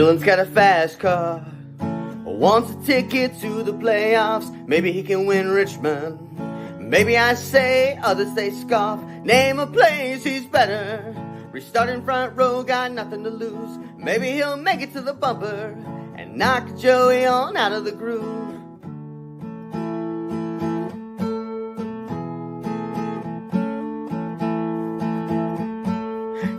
Dillon's got a fast car, wants a ticket to the playoffs. Maybe he can win Richmond. Maybe I say, others they scoff. Name a place he's better. Restarting front row, got nothing to lose. Maybe he'll make it to the bumper and knock Joey on out of the groove.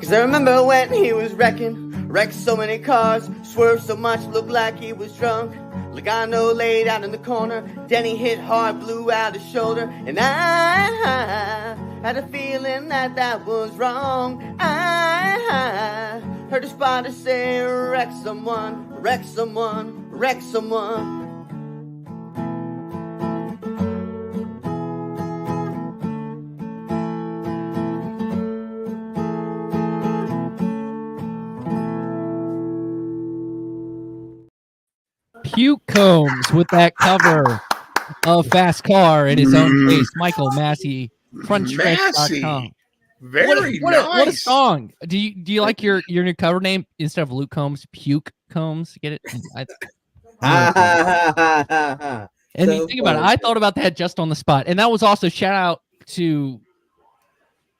Cause I remember when he was wrecked so many cars, swerved so much, looked like he was drunk. Logano laid out in the corner, Denny hit hard, blew out his shoulder, and I had a feeling that was wrong. I heard a spotter say, wreck someone, wreck someone, wreck someone. Puke Combs with that cover of Fast Car in his own case. Michael Massie, frontstretch.com. Very nice. What a song. Do you like your new cover name instead of Luke Combs, Puke Combs? Get it? And you think about it, I thought about that just on the spot. And that was also shout out to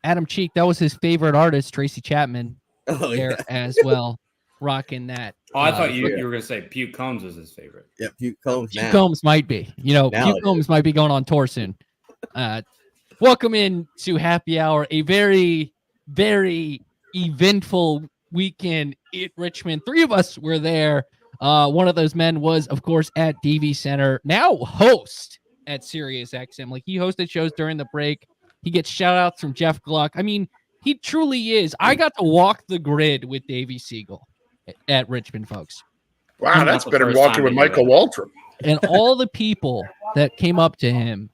Adam Cheek. That was his favorite artist, Tracy Chapman, as well, rocking that. Oh, I thought you were going to say Puke Combs was his favorite. Yeah, Puke Combs. Puke Combs might be. Puke Combs might be going on tour soon. Welcome in to Happy Hour, a very, very eventful weekend at Richmond. Three of us were there. One of those men was, of course, at DV Center, now host at Sirius XM. Like, he hosted shows during the break. He gets shout outs from Jeff Gluck. I mean, he truly is. I got to walk the grid with Davey Segal at Richmond, folks. Wow, that's better than walking with Michael Waltrip. And all the people that came up to him,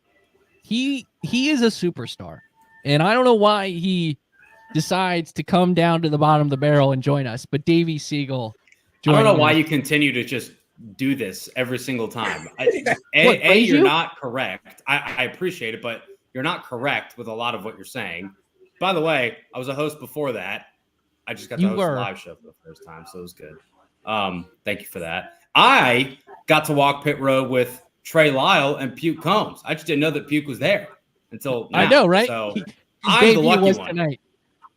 he is a superstar. And I don't know why he decides to come down to the bottom of the barrel and join us. But Davey Segal, I don't know why you continue to just do this every single time. You're not correct. I appreciate it, but you're not correct with a lot of what you're saying. By the way, I was a host before that. I just got to host a live show for the first time, so it was good. Thank you for that. I got to walk pit road with Trey Lyle and Puke Combs. I just didn't know that Puke was there until now. I know, right? So I'm the lucky one. Tonight.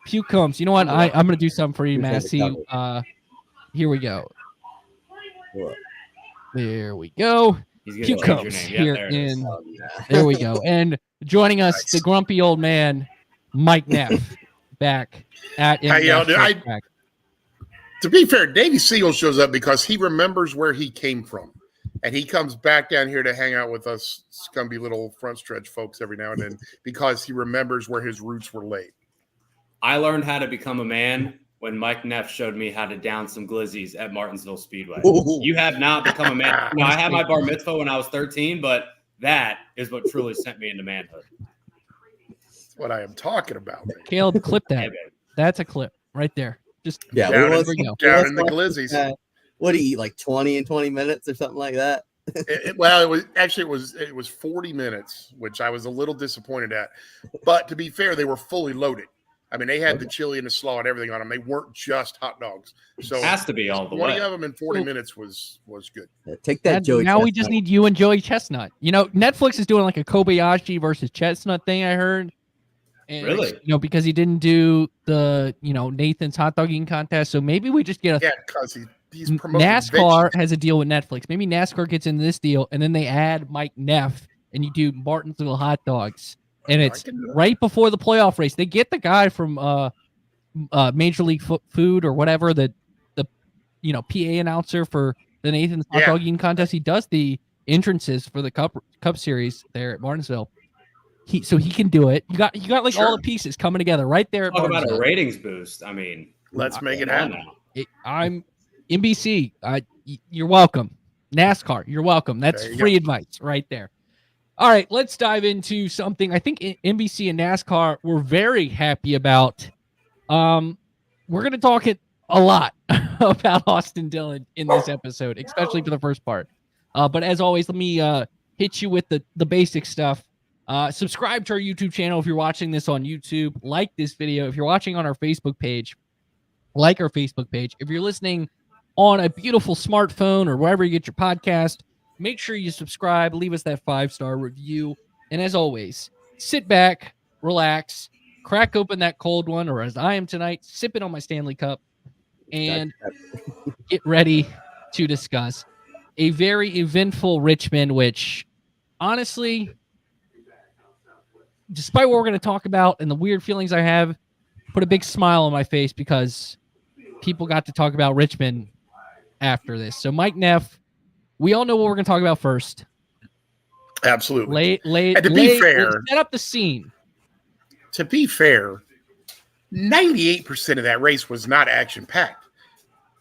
Puke Combs. You know what? I'm going to do something for you, Massie. Here we go. There we go. Puke Combs here in. There we go. And joining us, the grumpy old man, Mike Neff, back at to be fair, Davey Segal shows up because he remembers where he came from. And he comes back down here to hang out with us scumby little front stretch folks every now and then because he remembers where his roots were laid. I learned how to become a man when Mike Neff showed me how to down some glizzies at Martinsville Speedway. Ooh. You have not become a man. Now, I had my bar mitzvah when I was 13, but that is what truly sent me into manhood. That's what I am talking about. Caleb, clip that. That's a clip right there. Just down in the glizzies. What do you eat, like 20 in 20 minutes or something like that? It was 40 minutes, which I was a little disappointed at. But to be fair, they were fully loaded. I mean, they had the chili and the slaw and everything on them. They weren't just hot dogs. So it has to be all the way. 20 of them in 40 minutes was good. Yeah, take that, Joey. Now we just need you and Joey Chestnut. Netflix is doing like a Kobayashi versus Chestnut thing, I heard. And, really? Because he didn't do the, Nathan's hot dog eating contest. So maybe we just get because he's promoting NASCAR has a deal with Netflix. Maybe NASCAR gets into this deal, and then they add Mike Neff, and you do Martinsville hot dogs. And it's right before the playoff race. They get the guy from Major League Food or whatever, the PA announcer for the Nathan's hot dog eating contest. He does the entrances for the Cup Series there at Martinsville. So he can do it. You got like all the pieces coming together right there. Talk about a ratings boost. I mean, let's make it happen. I'm NBC. You're welcome. NASCAR. You're welcome. That's free advice right there. All right, let's dive into something I think NBC and NASCAR were very happy about. We're going to talk a lot about Austin Dillon in this episode, especially for the first part. But as always, let me hit you with the basic stuff. Subscribe to our YouTube channel if you're watching this on YouTube. Like this video. If you're watching on our Facebook page, like our Facebook page. If you're listening on a beautiful smartphone or wherever you get your podcast. Make sure you subscribe, leave us that 5-star review. And as always, sit back, relax, crack open that cold one, or as I am tonight, sip it on my Stanley Cup, and get ready to discuss a very eventful Richmond, which honestly, despite what we're going to talk about and the weird feelings I have, put a big smile on my face because people got to talk about Richmond after this. So Mike Neff, we all know what we're going to talk about first. Absolutely. And to be fair, set up the scene. To be fair, 98% of that race was not action-packed.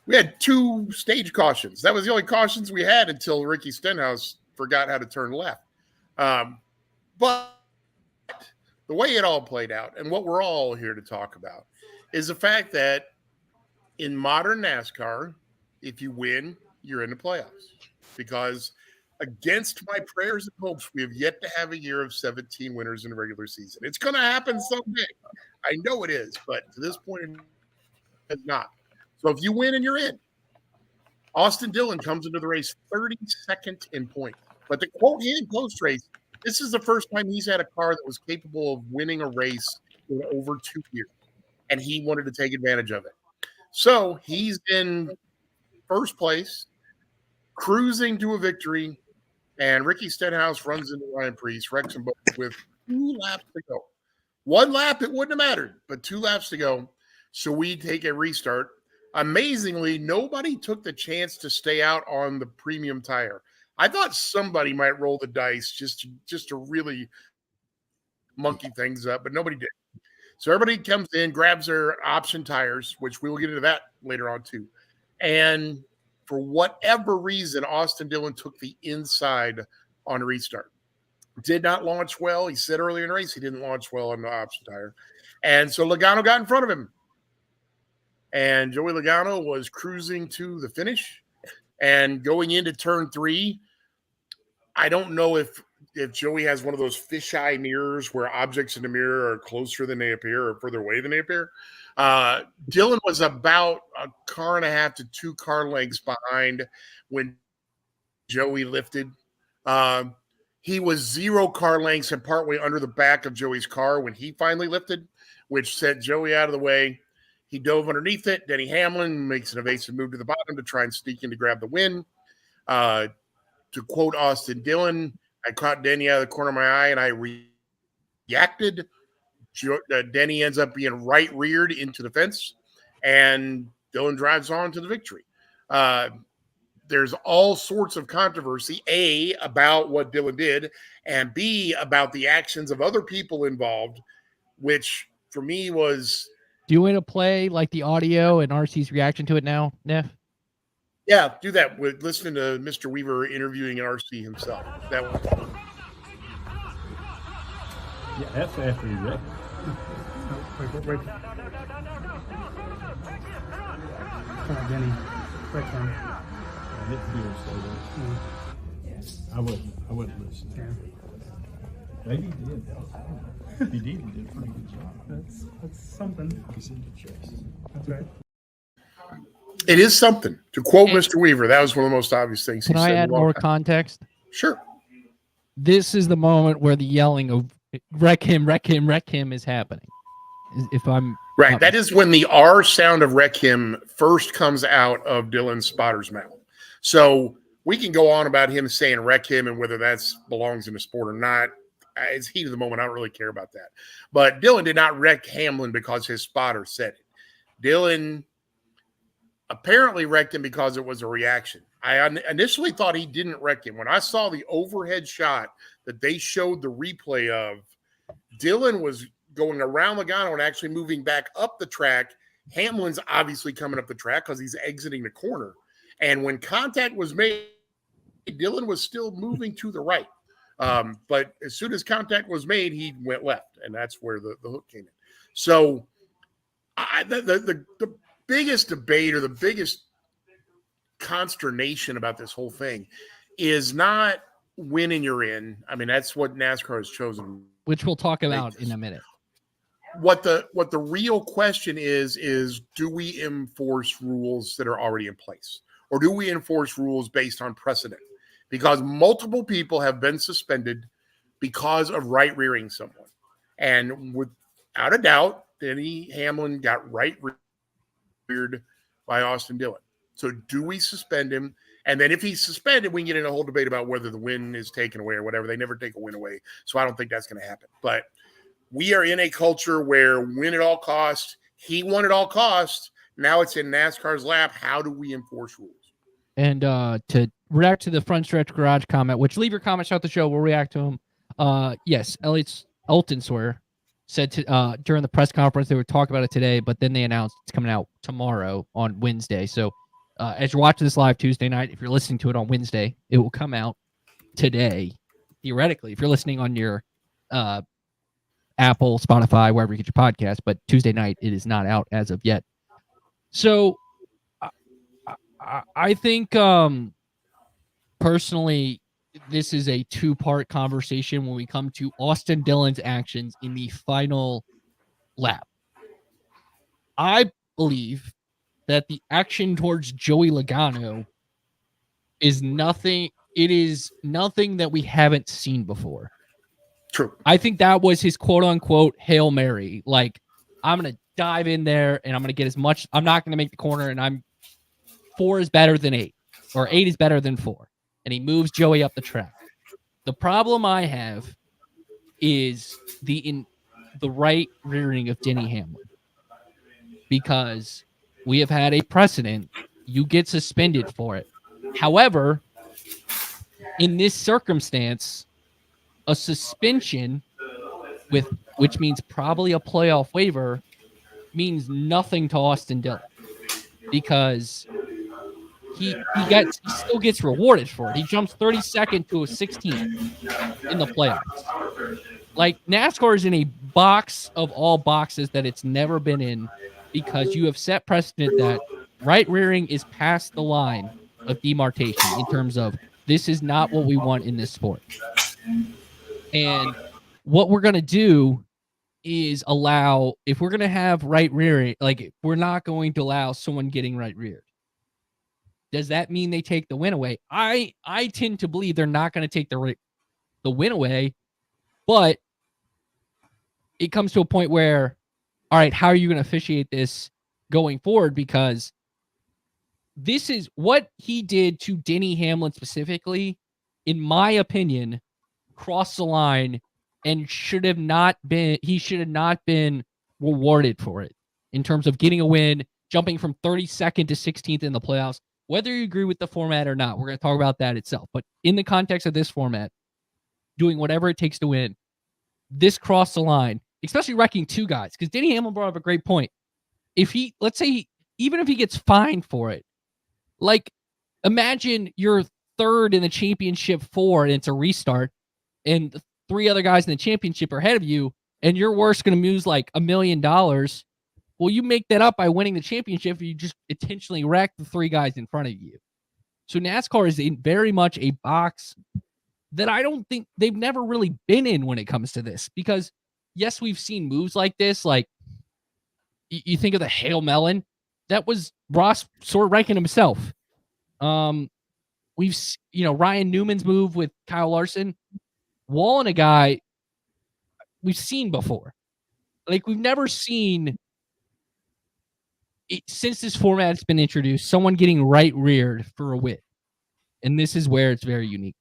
We had 2 stage cautions. That was the only cautions we had until Ricky Stenhouse forgot how to turn left. But the way it all played out and what we're all here to talk about is the fact that in modern NASCAR, if you win, you're in the playoffs. Because against my prayers and hopes, we have yet to have a year of 17 winners in the regular season. It's going to happen someday. I know it is, but to this point, it's not. So if you win and you're in, Austin Dillon comes into the race 32nd in points. But to quote him post-race, this is the first time he's had a car that was capable of winning a race in over 2 years, and he wanted to take advantage of it. So he's in first place, cruising to a victory, and Ricky Stenhouse runs into Ryan Preece, wrecks them both with 2 laps to go. 1 lap, it wouldn't have mattered, but 2 laps to go. So we take a restart. Amazingly, nobody took the chance to stay out on the premium tire. I thought somebody might roll the dice just to really monkey things up, but nobody did. So everybody comes in, grabs their option tires, which we will get into that later on too. And for whatever reason, Austin Dillon took the inside on restart. Did not launch well. He said earlier in the race he didn't launch well on the option tire. And so Logano got in front of him. And Joey Logano was cruising to the finish. And going into turn 3, I don't know if Joey has one of those fisheye mirrors where objects in the mirror are closer than they appear or further away than they appear. Dillon was about a car and a half to 2 car lengths behind when Joey lifted. He was 0 car lengths and partway under the back of Joey's car when he finally lifted, which sent Joey out of the way. He dove underneath it. Denny Hamlin makes an evasive move to the bottom to try and sneak in to grab the win. To quote Austin Dillon, I caught Denny out of the corner of my eye and I reacted. Denny ends up being right reared into the fence, and Dillon drives on to the victory. There's all sorts of controversy, A, about what Dillon did, and B, about the actions of other people involved, which for me was... Do you want to play like the audio and RC's reaction to it now, Neff? Yeah, do that with listening to Mr. Weaver interviewing RC himself. That one. Yeah, that's after you read. Wait. Come on, Denny. Quick one. It feels so good. I wouldn't listen. Yeah. Maybe he did. He did a pretty good job. That's something. He's in the chest. That's right. It is something. To quote Mr. Weaver, that was one of the most obvious things he said. Can I add more context? Sure. This is the moment where the yelling of wreck him is happening. If I'm right. That is when the R sound of wreck him first comes out of Dillon's spotter's mouth. So we can go on about him saying wreck him and whether that belongs in the sport or not. It's heat of the moment. I don't really care about that. But Dillon did not wreck Hamlin because his spotter said it. Dillon apparently wrecked him because it was a reaction. I initially thought he didn't wreck him. When I saw the overhead shot that they showed the replay of, Dillon was going around Logano and actually moving back up the track. Hamlin's obviously coming up the track because he's exiting the corner. And when contact was made, Dillon was still moving to the right. But as soon as contact was made, he went left, and that's where the hook came in. So the biggest debate or the biggest consternation about this whole thing is not winning you're in. I mean, that's what NASCAR has chosen. Which we'll talk about in a minute. What the real question is do we enforce rules that are already in place? or do we enforce rules based on precedent? Because multiple people have been suspended because of right rearing someone. And without a doubt, Denny Hamlin got right reared by Austin Dillon. So do we suspend him? And then if he's suspended, we can get in a whole debate about whether the win is taken away or whatever. They never take a win away. So I don't think that's going to happen. But we are in a culture where win at all costs. He won at all costs. Now it's in NASCAR's lap. How do we enforce rules? And to react to the front stretch garage comment, which leave your comments throughout the show, we'll react to them. Yes, Elton Swear said during the press conference they would talk about it today, but then they announced it's coming out tomorrow on Wednesday. So as you're watching this live Tuesday night, if you're listening to it on Wednesday, it will come out today. Theoretically, if you're listening on your Apple, Spotify, wherever you get your podcast, but Tuesday night it is not out as of yet. So I think personally, this is a two-part conversation when we come to Austin Dillon's actions in the final lap. I believe that the action towards Joey Logano is nothing. It is nothing that we haven't seen before. True. I think that was his quote-unquote Hail Mary. Like, I'm going to dive in there and I'm going to get as much. I'm not going to make the corner, and 4 is better than 8, or 8 is better than 4. And he moves Joey up the track. The problem I have is the right rearing of Denny Hamlin. Because we have had a precedent. You get suspended for it. However, in this circumstance, a suspension which means probably a playoff waiver means nothing to Austin Dillon. Because he still gets rewarded for it. He jumps 32nd to a 16th in the playoffs. Like, NASCAR is in a box of all boxes that it's never been in, because you have set precedent that right rearing is past the line of demarcation in terms of this is not what we want in this sport. And what we're going to do is allow, if we're going to have right rearing, like, we're not going to allow someone getting right reared. Does that mean they take the win away? I tend to believe they're not going to take the win away, but it comes to a point where, all right, how are you going to officiate this going forward? Because this is what he did to Denny Hamlin specifically, in my opinion, crossed the line and he should have not been rewarded for it in terms of getting a win, jumping from 32nd to 16th in the playoffs. Whether you agree with the format or not, we're going to talk about that itself. But in the context of this format, doing whatever it takes to win, this crossed the line, especially wrecking 2 guys. Because Denny Hamlin brought up a great point. If let's say, even if he gets fined for it, like, imagine you're 3rd in the championship 4 and it's a restart, and 3 other guys in the championship are ahead of you, and your worst going to lose like $1 million. Well, you make that up by winning the championship. You just intentionally wreck the 3 guys in front of you. So NASCAR is very much a box that I don't think they've never really been in when it comes to this. Because, yes, we've seen moves like this. Like, you think of the Hail Melon. That was Ross sort of ranking himself. We've, Ryan Newman's move with Kyle Larson. Walling a guy we've seen before. Like, we've never seen... since this format's been introduced, someone getting right reared for a win. And this is where it's very unique.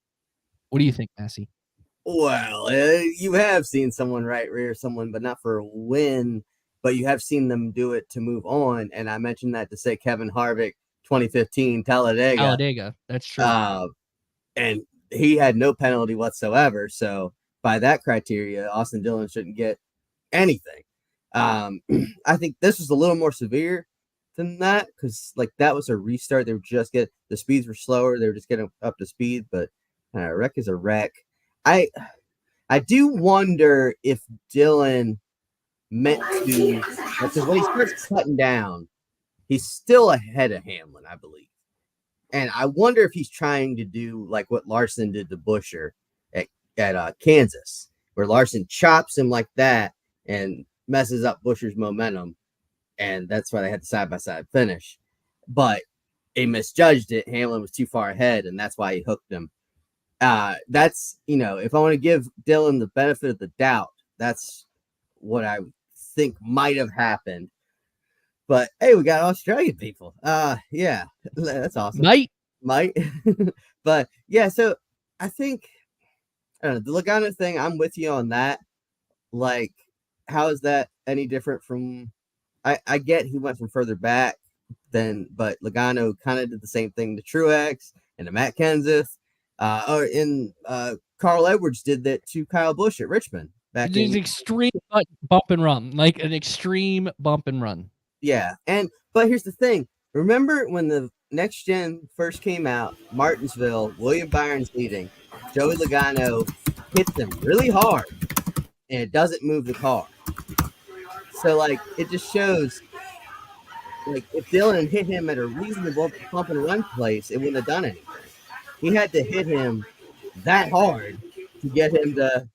What do you think, Massie? Well, you have seen someone right rear someone, but not for a win. But you have seen them do it to move on. And I mentioned that to say Kevin Harvick, 2015 Talladega. That's true. And he had no penalty whatsoever. So by that criteria, Austin Dillon shouldn't get anything. I think this was a little more severe than that, because like that was a restart. They were just the speeds were slower. They were just getting up to speed, but a wreck is a wreck. I do wonder if Dillon meant to, because when he starts cutting down, he's still ahead of Hamlin, I believe. And I wonder if he's trying to do like what Larson did to Buescher at Kansas, where Larson chops him like that and messes up Buescher's momentum. And that's why they had the side-by-side finish. But he misjudged it. Hamlin was too far ahead, and that's why he hooked him. That's, if I want to give Dillon the benefit of the doubt, that's what I think might have happened. But hey, we got Australian people. Yeah, that's awesome. Might. But yeah, so I think, I don't know, the Logano thing, I'm with you on that. Like, how is that any different from, I get he went from further back but Logano kind of did the same thing to Truex and to Matt Kenseth. Carl Edwards did that to Kyle Busch at Richmond. It is extreme bump and run, like an extreme bump and run. Yeah, but here's the thing. Remember when the next gen first came out, Martinsville, William Byron's leading, Joey Logano hits him really hard, and it doesn't move the car. So, like, it just shows, like, if Dillon hit him at a reasonable bump and run place, it wouldn't have done anything. He had to hit him that hard to get him to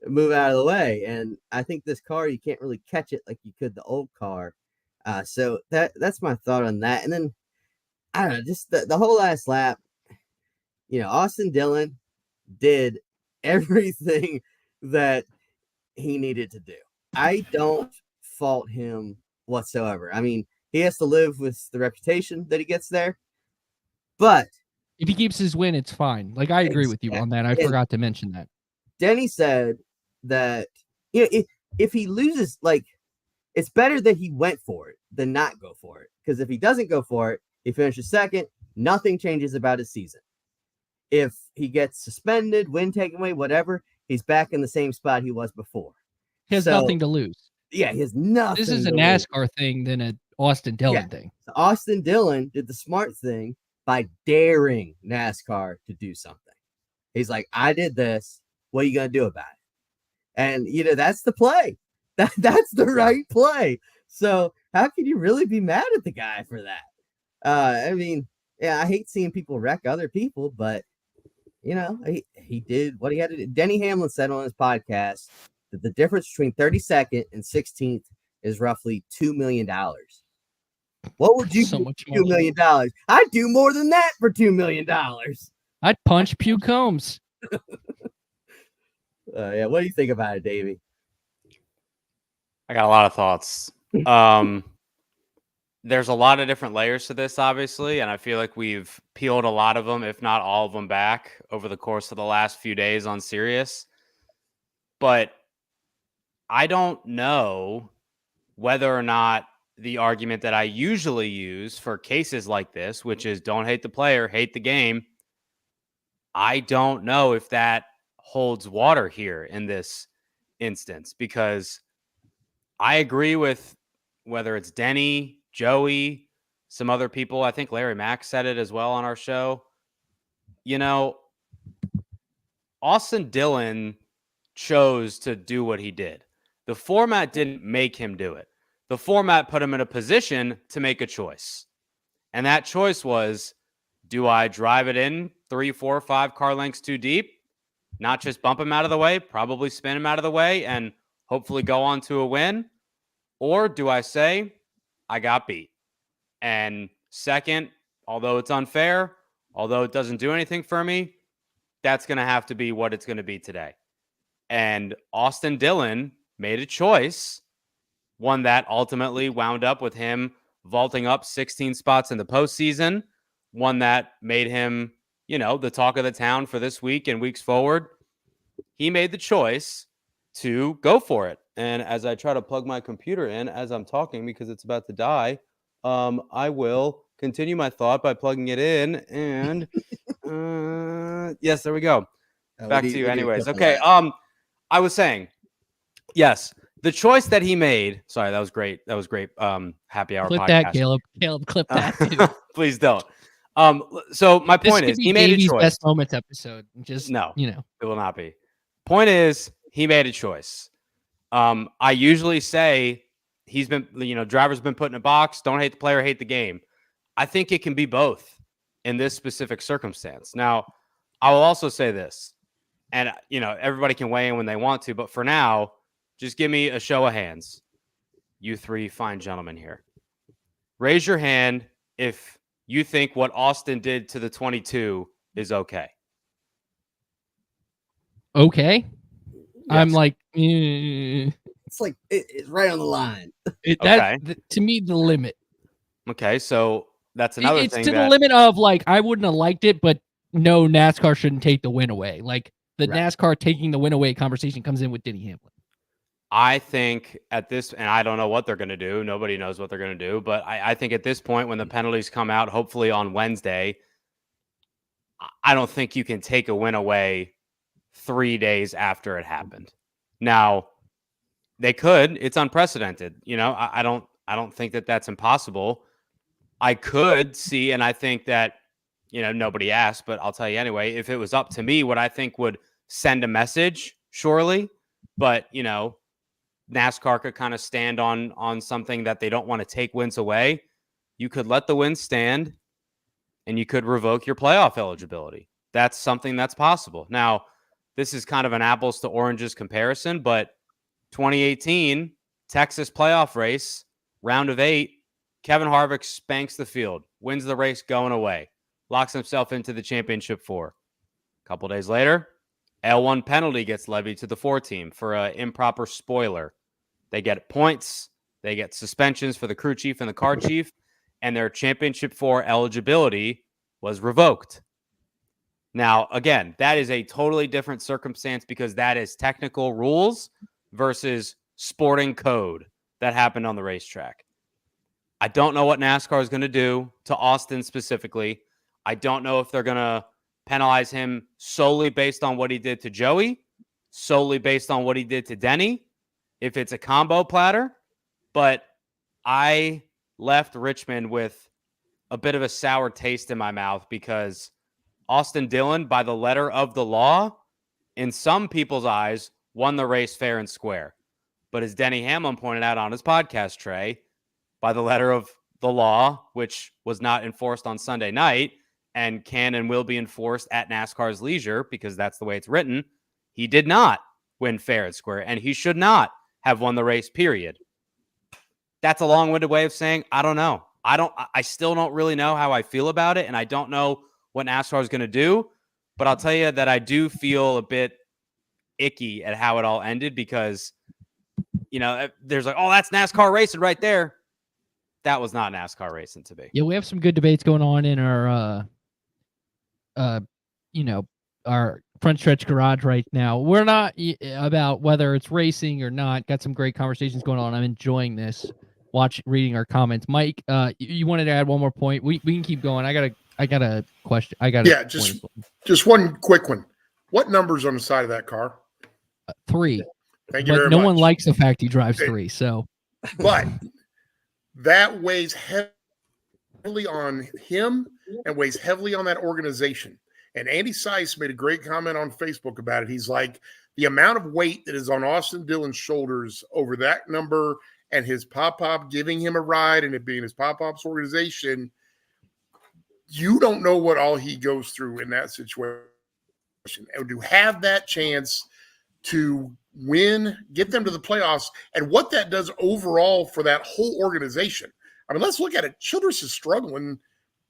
move out of the way. And I think this car, you can't really catch it like you could the old car. So that's my thought on that. And then, I don't know, just the whole last lap, Austin Dillon did everything that he needed to do. I don't fault him whatsoever. I mean, he has to live with the reputation that he gets there. But if he keeps his win, it's fine. Like, I agree with you on that. I forgot to mention that. Denny said that, if he loses, like, it's better that he went for it than not go for it. Because if he doesn't go for it, he finishes second, nothing changes about his season. If he gets suspended, win taken away, whatever, he's back in the same spot he was before. He has nothing to lose. Yeah, he has nothing. This is a NASCAR thing than an Austin Dillon thing. So Austin Dillon did the smart thing by daring NASCAR to do something. He's like, I did this. What are you going to do about it? And, that's the play. That's the right play. So how can you really be mad at the guy for that? I mean, yeah, I hate seeing people wreck other people, but, he did what he had to do. Denny Hamlin said on his podcast that the difference between 32nd and 16th is roughly $2 million. What would you do for $2 million? I'd do more than that for $2 million. I'd punch Pew Combs. Yeah, what do you think about it, Davey? I got a lot of thoughts. There's a lot of different layers to this, obviously, and I feel like we've peeled a lot of them, if not all of them, back over the course of the last few days on Sirius. But I don't know whether or not the argument that I usually use for cases like this, which is don't hate the player, hate the game, I don't know if that holds water here in this instance, because I agree with whether it's Denny, Joey, some other people. I think Larry Mack said it as well on our show. Austin Dillon chose to do what he did. The format didn't make him do it. The format put him in a position to make a choice. And that choice was, do I drive it in 3, 4, 5 car lengths too deep? Not just bump him out of the way, probably spin him out of the way, and hopefully go on to a win? Or do I say, I got beat? And second, although it's unfair, although it doesn't do anything for me, that's going to have to be what it's going to be today. And Austin Dillon made a choice, one that ultimately wound up with him vaulting up 16 spots in the postseason, one that made him, the talk of the town for this week and weeks forward. He made the choice to go for it. And as I try to plug my computer in as I'm talking because it's about to die, I will continue my thought by plugging it in. And yes, there we go. Back to you anyways. Okay. I was saying, yes, the choice that he made. Sorry, that was great. That was great. Happy hour clip podcast. That, Caleb. Caleb, clip that too. Please don't. So my point is, he made Davey's a choice. Best moments episode. Just no, it will not be. Point is, he made a choice. I usually say he's been, driver's been put in a box. Don't hate the player, hate the game. I think it can be both in this specific circumstance. Now, I will also say this, and everybody can weigh in when they want to, but for now, just give me a show of hands. You three fine gentlemen here. Raise your hand if you think what Austin did to the 22 is okay? Okay. Yes. I'm like, it's like it's right on the line. To me, the limit. Okay, so that's another thing. It's to the limit of like, I wouldn't have liked it, but no, NASCAR shouldn't take the win away. Like the NASCAR taking the win away conversation comes in with Denny Hamlin. I think at this, and I don't know what they're going to do. Nobody knows what they're going to do. But I think at this point, when the penalties come out, hopefully on Wednesday, I don't think you can take a win away 3 days after it happened. Now, they could. It's unprecedented. You know, I don't think that that's impossible. I could see, and I think that, you know, nobody asked, but I'll tell you anyway, if it was up to me, what I think would send a message, surely. But, you know, NASCAR could kind of stand on something that they don't want to take wins away. You could let the wins stand and you could revoke your playoff eligibility. That's something that's possible. Now, this is kind of an apples to oranges comparison, but 2018 Texas playoff race, round of 8, Kevin Harvick spanks the field, wins the race going away, locks himself into the championship 4. A couple days later, L1 penalty gets levied to the 4 team for an improper spoiler. They get points, they get suspensions for the crew chief and the car chief, and their championship 4 eligibility was revoked. Now, again, that is a totally different circumstance because that is technical rules versus sporting code that happened on the racetrack. I don't know what NASCAR is going to do to Austin specifically. I don't know if they're going to penalize him solely based on what he did to Joey, solely based on what he did to Denny, if it's a combo platter. But I left Richmond with a bit of a sour taste in my mouth because Austin Dillon, by the letter of the law, in some people's eyes, won the race fair and square. But as Denny Hamlin pointed out on his podcast, Trey, by the letter of the law, which was not enforced on Sunday night and can and will be enforced at NASCAR's leisure because that's the way it's written, he did not win fair and square, and he should not have won the race, period. That's a long-winded way of saying, I don't know. I still don't really know how I feel about it, and I don't know what NASCAR is going to do, but I'll tell you that I do feel a bit icky at how it all ended because, you know, there's like, oh, that's NASCAR racing right there. That was not NASCAR racing to be. Yeah, we have some good debates going on in our, our front stretch garage right now. We're not about whether it's racing or not. Got some great conversations going on. I'm enjoying this. Reading our comments. Mike, you wanted to add one more point? We can keep going. I got a question. Just one quick one. What number's on the side of that car? 3. Thank you very much. No one likes the fact he drives 3. So, but that weighs heavily on him and weighs heavily on that organization. And Andy Seiss made a great comment on Facebook about it. He's like, the amount of weight that is on Austin Dillon's shoulders over that number and his pop-pop giving him a ride and it being his pop-pop's organization, you don't know what all he goes through in that situation. And to have that chance to win, get them to the playoffs, and what that does overall for that whole organization. I mean, let's look at it. Childress is struggling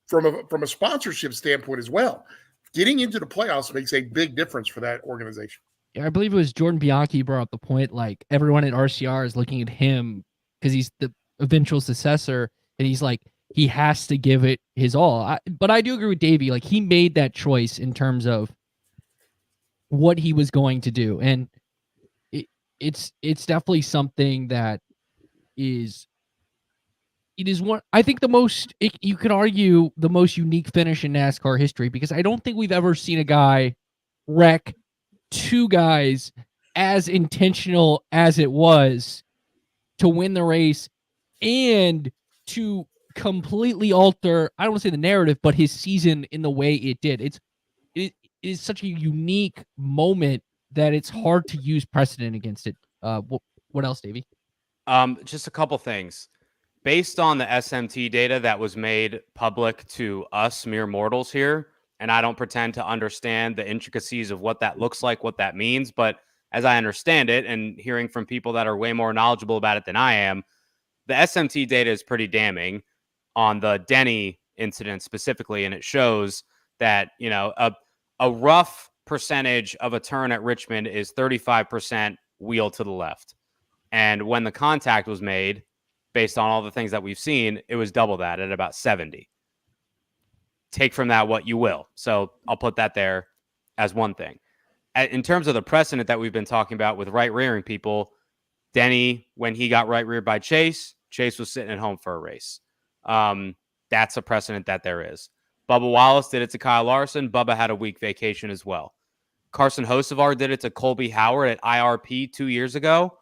from a sponsorship standpoint as well. Getting into the playoffs makes a big difference for that organization. Yeah, I believe it was Jordan Bianchi who brought up the point, like everyone at RCR is looking at him because he's the eventual successor, and he's like, he has to give it his all. But I do agree with Davey. Like, he made that choice in terms of what he was going to do. And it's definitely something that is one, I think you could argue the most unique finish in NASCAR history, because I don't think we've ever seen a guy wreck 2 guys as intentional as it was to win the race and to completely alter, I don't want to say the narrative, but his season in the way it did. It is such a unique moment that it's hard to use precedent against it. What else, Davey? Just a couple things. Based on the SMT data that was made public to us mere mortals here, and I don't pretend to understand the intricacies of what that looks like, what that means, but as I understand it, and hearing from people that are way more knowledgeable about it than I am, the SMT data is pretty damning on the Denny incident specifically, and it shows that, you know, a rough percentage of a turn at Richmond is 35% wheel to the left. And when the contact was made, based on all the things that we've seen, it was double that at about 70. Take from that what you will. So I'll put that there as one thing. In terms of the precedent that we've been talking about with right rearing people, Denny, when he got right reared by Chase was sitting at home for a race. That's a precedent that there is. Bubba Wallace did it to Kyle Larson. Bubba had a week vacation as well. Carson Hocevar did it to Colby Howard at IRP 2 years ago.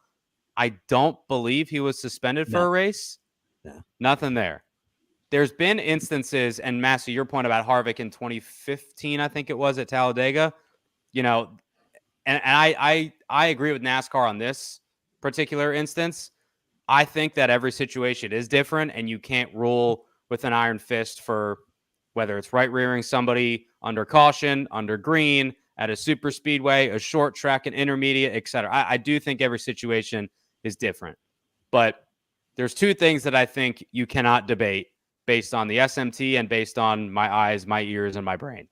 I don't believe he was suspended for a race. No. Nothing there. There's been instances, and Massie, your point about Harvick in 2015, I think it was, at Talladega, you know, and I agree with NASCAR on this particular instance. I think that every situation is different, and you can't rule with an iron fist for whether it's right rearing somebody under caution, under green, at a super speedway, a short track, an intermediate, etc. I do think every situation is different. But there's two things that I think you cannot debate based on the SMT and based on my eyes, my ears, and my brain.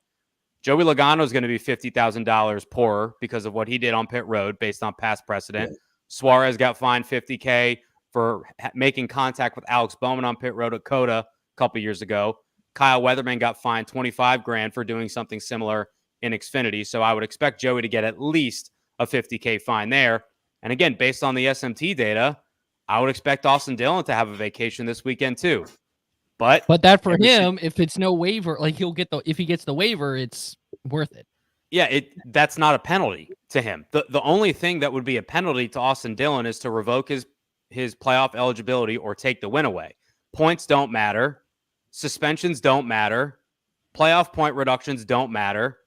Joey Logano is going to be $50,000 poorer because of what he did on pit road based on past precedent. Yeah. Suarez got fined $50K for making contact with Alex Bowman on pit road at Coda a couple years ago. Kyle Weatherman got fined $25,000 for doing something similar in Xfinity. So I would expect Joey to get at least a $50K fine there. And again, based on the SMT data, I would expect Austin Dillon to have a vacation this weekend too. But that for him, if it's no waiver, like if he gets the waiver, it's worth it. Yeah, that's not a penalty to him. The only thing that would be a penalty to Austin Dillon is to revoke his playoff eligibility or take the win away. Points don't matter. Suspensions don't matter. Playoff point reductions don't matter,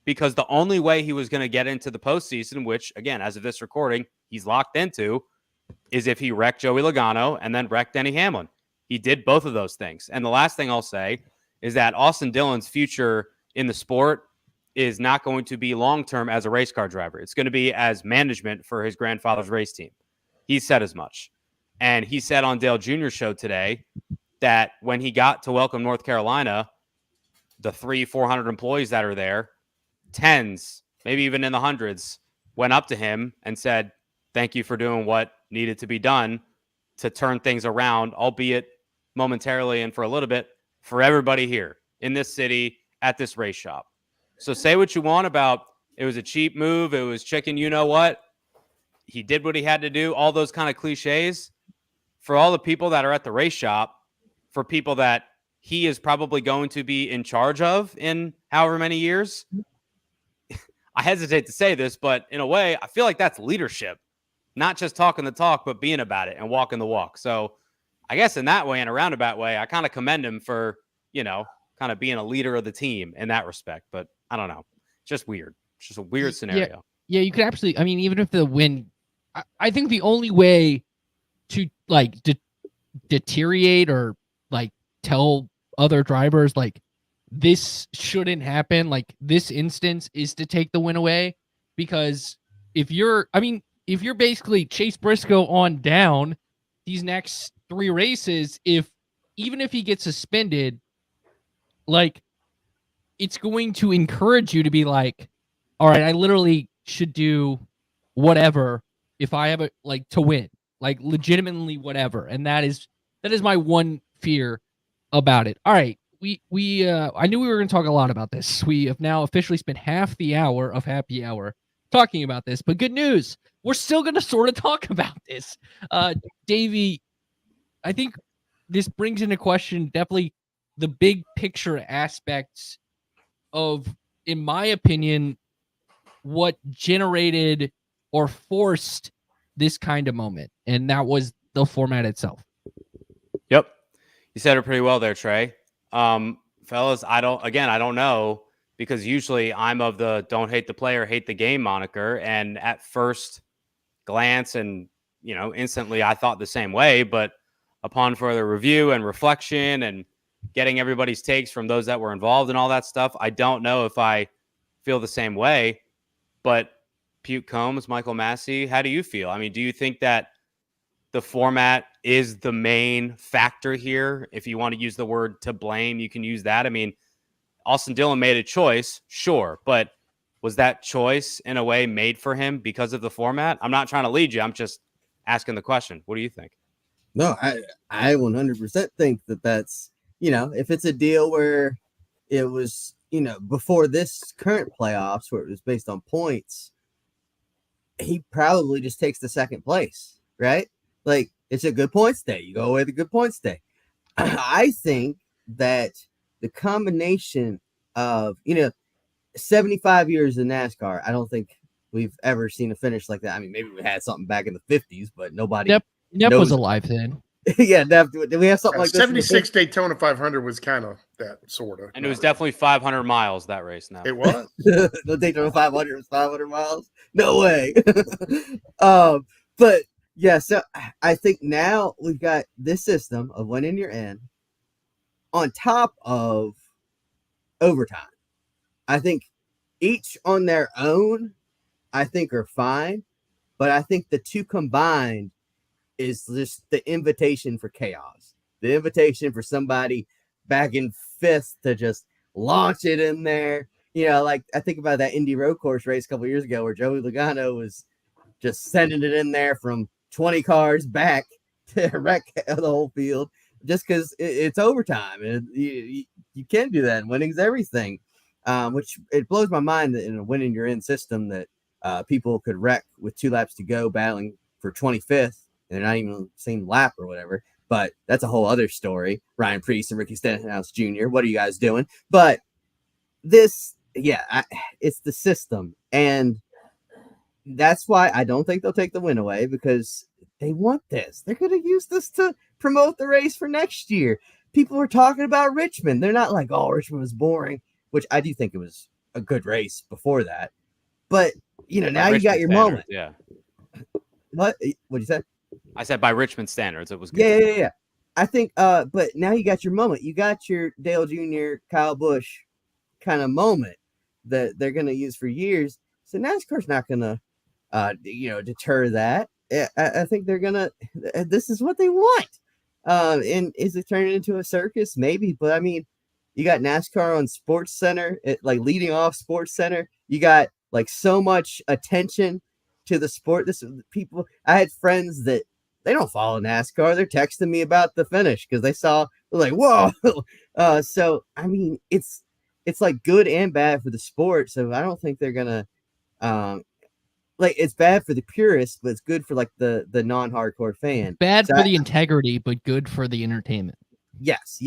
because the only way he was going to get into the postseason, which, again, as of this recording, he's locked into, is if he wrecked Joey Logano and then wrecked Denny Hamlin. He did both of those things. And the last thing I'll say is that Austin Dillon's future in the sport is not going to be long-term as a race car driver. It's going to be as management for his grandfather's race team. He said as much. And he said on Dale Jr.'s show today that when he got to Welcome North Carolina, the 300-400 employees that are there, tens, maybe even in the hundreds, went up to him and said, thank you for doing what needed to be done to turn things around, albeit momentarily and for a little bit, for everybody here in this city at this race shop. So say what you want about it was a cheap move, it was chicken, you know what? He did what he had to do, all those kind of cliches. For all the people that are at the race shop, for people that he is probably going to be in charge of in however many years, I hesitate to say this, but in a way, I feel like that's leadership. Not just talking the talk, but being about it and walking the walk. So I guess in that way, in a roundabout way, I kind of commend him for, you know, kind of being a leader of the team in that respect. But I don't know. It's just weird. It's just a weird scenario. Yeah, you could absolutely, I mean, even if the win, I think the only way to like deteriorate or like tell other drivers like this shouldn't happen, like this instance, is to take the win away. Because if you're basically Chase Briscoe on down these next 3 races, even if he gets suspended, like it's going to encourage you to be like, all right, I literally should do whatever if I have to win, like legitimately whatever. And that is my one fear about it. All right. We I knew we were going to talk a lot about this. We have now officially spent half the hour of happy hour talking about this, but good news, we're still going to sort of talk about this. Davey, I think this brings into question definitely the big picture aspects of, in my opinion, what generated or forced this kind of moment, and that was the format itself. Yep. You said it pretty well there, Trey. Fellas, I don't know, because usually I'm of the don't hate the player, hate the game moniker. And at first glance and, you know, instantly I thought the same way, but upon further review and reflection and getting everybody's takes from those that were involved and all that stuff, I don't know if I feel the same way. But Puke Combs, Michael Massie, how do you feel? I mean, do you think that the format is the main factor here. If you want to use the word to blame, you can use that. I mean, Austin Dillon made a choice, sure, but was that choice in a way made for him because of the format? I'm not trying to lead you. I'm just asking the question. What do you think? No, I 100% think that's, if it's a deal where it was, before this current playoffs where it was based on points, he probably just takes the second place, right? Like, it's a good points day. You go away with a good points day. I think that the combination of, 75 years in NASCAR, I don't think we've ever seen a finish like that. I mean, maybe we had something back in the 50s, but nobody. Neff was alive then. Yeah, Neff, did we have something like this? 76 Daytona 500 was kind of that sort of. And it was definitely 500 miles, that race now. It was? The Daytona 500 was 500 miles? No way. But yeah, so I think now we've got this system of winning your end on top of overtime. I think each on their own, I think are fine, but I think the two combined is just the invitation for chaos, the invitation for somebody back in fifth to just launch it in there. Like I think about that Indy road course race a couple years ago where Joey Logano was just sending it in there from 20 cars back to wreck the whole field just because it's overtime. And you can do that, and winning's everything. Which it blows my mind that in a winning your in system that people could wreck with 2 laps to go battling for 25th. And they're not even the same lap or whatever. But that's a whole other story. Ryan Preece and Ricky Stenhouse Jr., what are you guys doing? But this, it's the system. And that's why I don't think they'll take the win away, because they want this. They're going to use this to promote the race for next year. People are talking about Richmond. They're not like, oh, Richmond was boring, which I do think it was a good race before that. But, now you got your moment. Yeah. What'd you say? I said by Richmond standards, it was good. Yeah. I think, but now you got your moment. You got your Dale Jr., Kyle Busch kind of moment that they're going to use for years. So NASCAR's not going to, deter that. I think they're going to, this is what they want. And is it turning into a circus? Maybe. But I mean, you got NASCAR on Sports Center, like leading off Sports Center. You got like so much attention to the sport. People, I had friends that they don't follow NASCAR. They're texting me about the finish because they're like, whoa. So I mean, it's like good and bad for the sport. So I don't think they're gonna it's bad for the purists, but it's good for like the non-hardcore fan. Bad for the integrity, but good for the entertainment. Yes.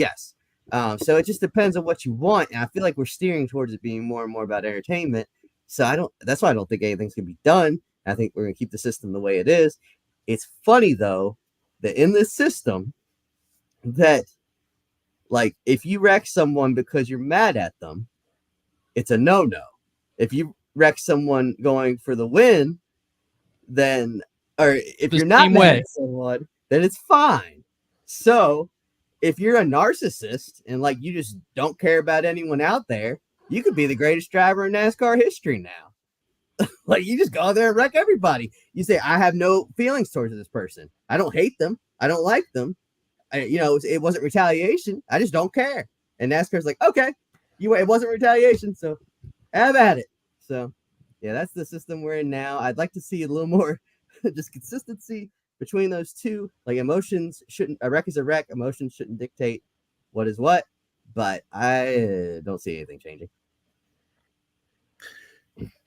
So it just depends on what you want. And I feel like we're steering towards it being more and more about entertainment. So that's why I don't think anything's gonna be done. I think we're going to keep the system the way it is. It's funny, though, that in this system, that, like, if you wreck someone because you're mad at them, it's a no-no. If you wreck someone going for the win, then, or if you're not mad at someone, then it's fine. So if you're a narcissist and, like, you just don't care about anyone out there, you could be the greatest driver in NASCAR history now. Like, you just go out there and wreck everybody. You say, I have no feelings towards this person. I don't hate them. I don't like them. It wasn't retaliation. I just don't care. And NASCAR's like, okay, it wasn't retaliation, so have at it. So, yeah, that's the system we're in now. I'd like to see a little more just consistency between those two. Like, a wreck is a wreck. Emotions shouldn't dictate what is what. But I don't see anything changing.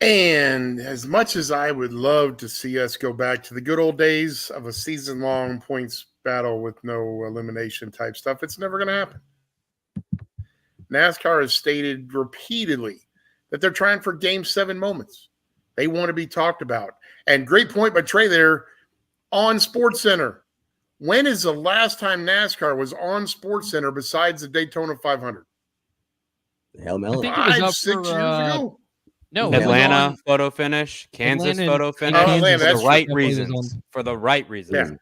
And as much as I would love to see us go back to the good old days of a season-long points battle with no elimination type stuff, it's never going to happen. NASCAR has stated repeatedly that they're trying for Game 7 moments. They want to be talked about. And great point by Trey there on SportsCenter. When is the last time NASCAR was on SportsCenter besides the Daytona 500? Hell, Melon. 6 years ago. No, Atlanta photo finish, Kansas photo finish for the right reasons. Yeah.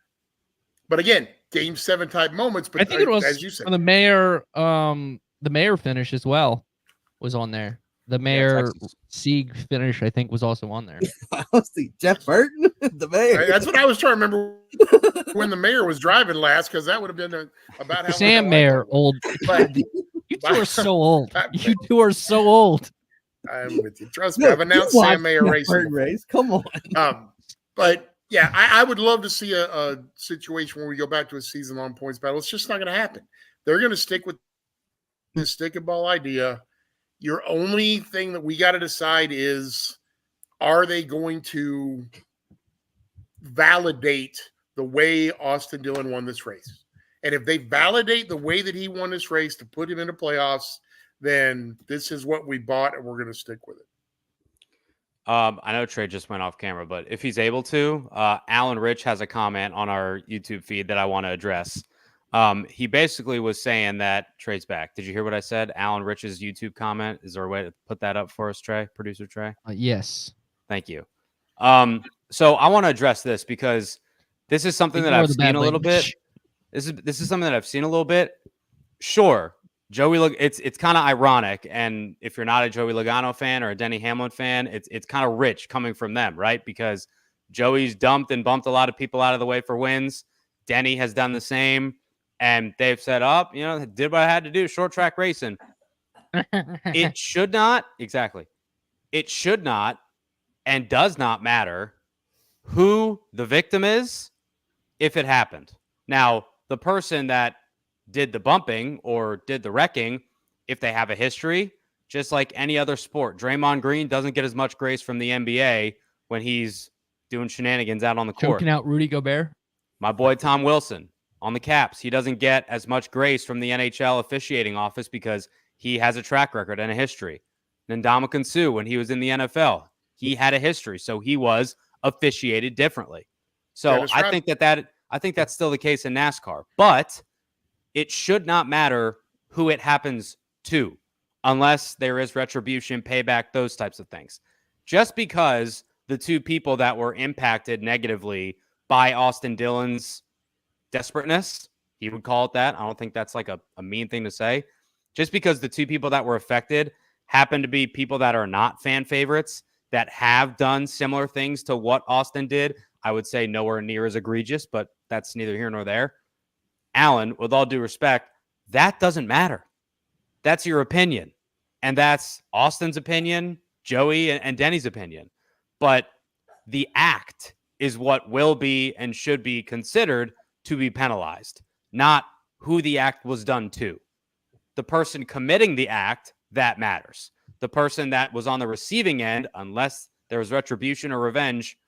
But again, Game 7 type moments. But I think it was, as you said, the mayor finish as well was on there. The mayor Texas. Sieg finish, I think, was also on there. Jeff Burton, the mayor. That's what I was trying to remember when the mayor was driving last, because that would have been about how Sam Mayer, old. But You two are so old. You two are so old. I'm with you. Trust me, I've announced Sam Mayer racing. Race. Come on. But yeah, I would love to see a situation where we go back to a season-long points battle. It's just not going to happen. They're going to stick with the stick and ball idea. Your only thing that we got to decide is, are they going to validate the way Austin Dillon won this race? And if they validate the way that he won this race to put him into playoffs, then this is what we bought, and we're going to stick with it. I know Trey just went off camera, but if he's able to, Alan Rich has a comment on our YouTube feed that I want to address. He basically was saying that Trey's back. Did you hear what I said? Alan Rich's YouTube comment. Is there a way to put that up for us, Trey? Producer Trey? Yes. Thank you. So I want to address this because this is something that I've seen a little bit. This is something that I've seen a little bit. Sure, Joey, it's kind of ironic, and if you're not a Joey Logano fan or a Denny Hamlin fan, it's kind of rich coming from them, right? Because Joey's dumped and bumped a lot of people out of the way for wins. Denny has done the same, and they've said, "Up, did what I had to do, short track racing." It should not, exactly. It should not and does not matter who the victim is if it happened. Now, the person that did the bumping or did the wrecking, if they have a history, just like any other sport, Draymond Green doesn't get as much grace from the NBA when he's doing shenanigans out on the court. Choking out Rudy Gobert. My boy Tom Wilson on the Caps, he doesn't get as much grace from the NHL officiating office because he has a track record and a history. Ndamukong Suh, when he was in the NFL, he had a history, so he was officiated differently. So I think that's still the case in NASCAR, but it should not matter who it happens to, unless there is retribution, payback, those types of things. Just because the two people that were impacted negatively by Austin Dillon's desperateness, he would call it that. I don't think that's like a mean thing to say. Just because the two people that were affected happen to be people that are not fan favorites, that have done similar things to what Austin did, I would say nowhere near as egregious, but that's neither here nor there. Alan, with all due respect, that doesn't matter. That's your opinion. And that's Austin's opinion, Joey and Denny's opinion. But the act is what will be and should be considered to be penalized, not who the act was done to. The person committing the act, that matters. The person that was on the receiving end, unless there was retribution or revenge,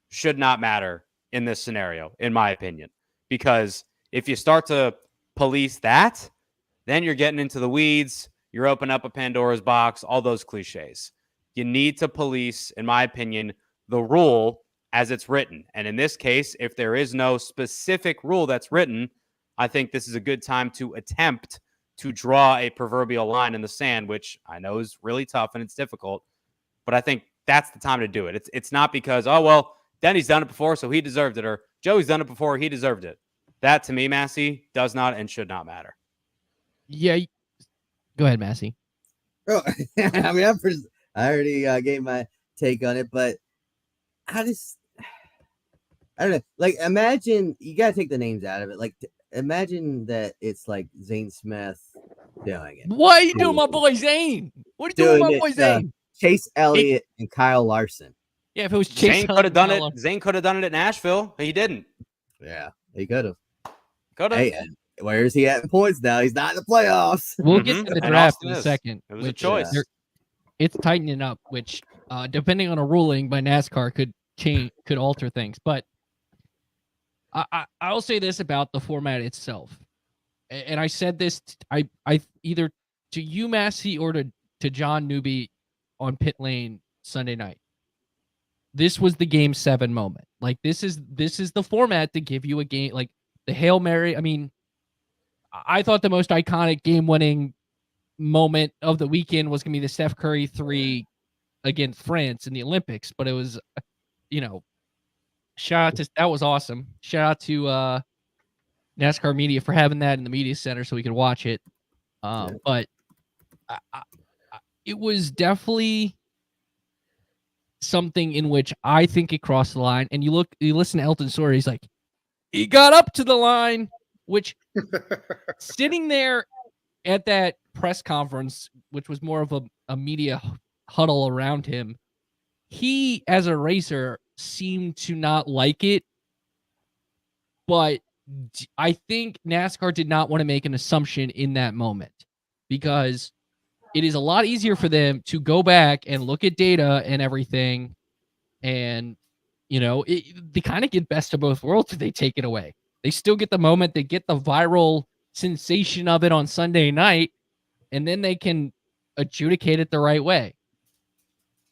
should not matter in this scenario, in my opinion. Because if you start to police that, then you're getting into the weeds. You're opening up a Pandora's box, all those cliches. You need to police, in my opinion, the rule as it's written. And in this case, if there is no specific rule that's written, I think this is a good time to attempt to draw a proverbial line in the sand, which I know is really tough and it's difficult. But I think that's the time to do it. It's not because, oh, well, Denny's done it before, so he deserved it, or Joey's done it before, he deserved it. That, to me, Massie, does not and should not matter. Yeah. Go ahead, Massie. Oh, I mean, I already gave my take on it, but I don't know. Like, imagine, you got to take the names out of it. Like, imagine that it's like Zane Smith doing it. What are you doing, my boy Zane? What are you doing, my boy Zane? Chase Elliott and Kyle Larson. Yeah, if it was Chase, Zane could have done it. Zane could have done it at Nashville, but he didn't. Yeah, he could have. Hey, where is he at in points now? He's not in the playoffs. We'll get to the draft in a second. It was a choice. It's tightening up, which, depending on a ruling by NASCAR, could alter things. But I'll say this about the format itself, and I said this I either to you, Massie, or to John Newby on pit lane Sunday night. This was the Game 7 moment. Like, this is the format to give you a game, like the Hail Mary. I mean, I thought the most iconic game-winning moment of the weekend was going to be the Steph Curry 3 against France in the Olympics, but it was, shout out to, that was awesome. Shout out to NASCAR Media for having that in the media center so we could watch it. But it was definitely something in which I think it crossed the line. And you listen to Elton Sawyer, he's like, he got up to the line, which sitting there at that press conference, which was more of a media huddle around him, he, as a racer, seemed to not like it. But I think NASCAR did not want to make an assumption in that moment, because it is a lot easier for them to go back and look at data and everything. And, they kind of get best of both worlds if they take it away. They still get the moment, they get the viral sensation of it on Sunday night, and then they can adjudicate it the right way.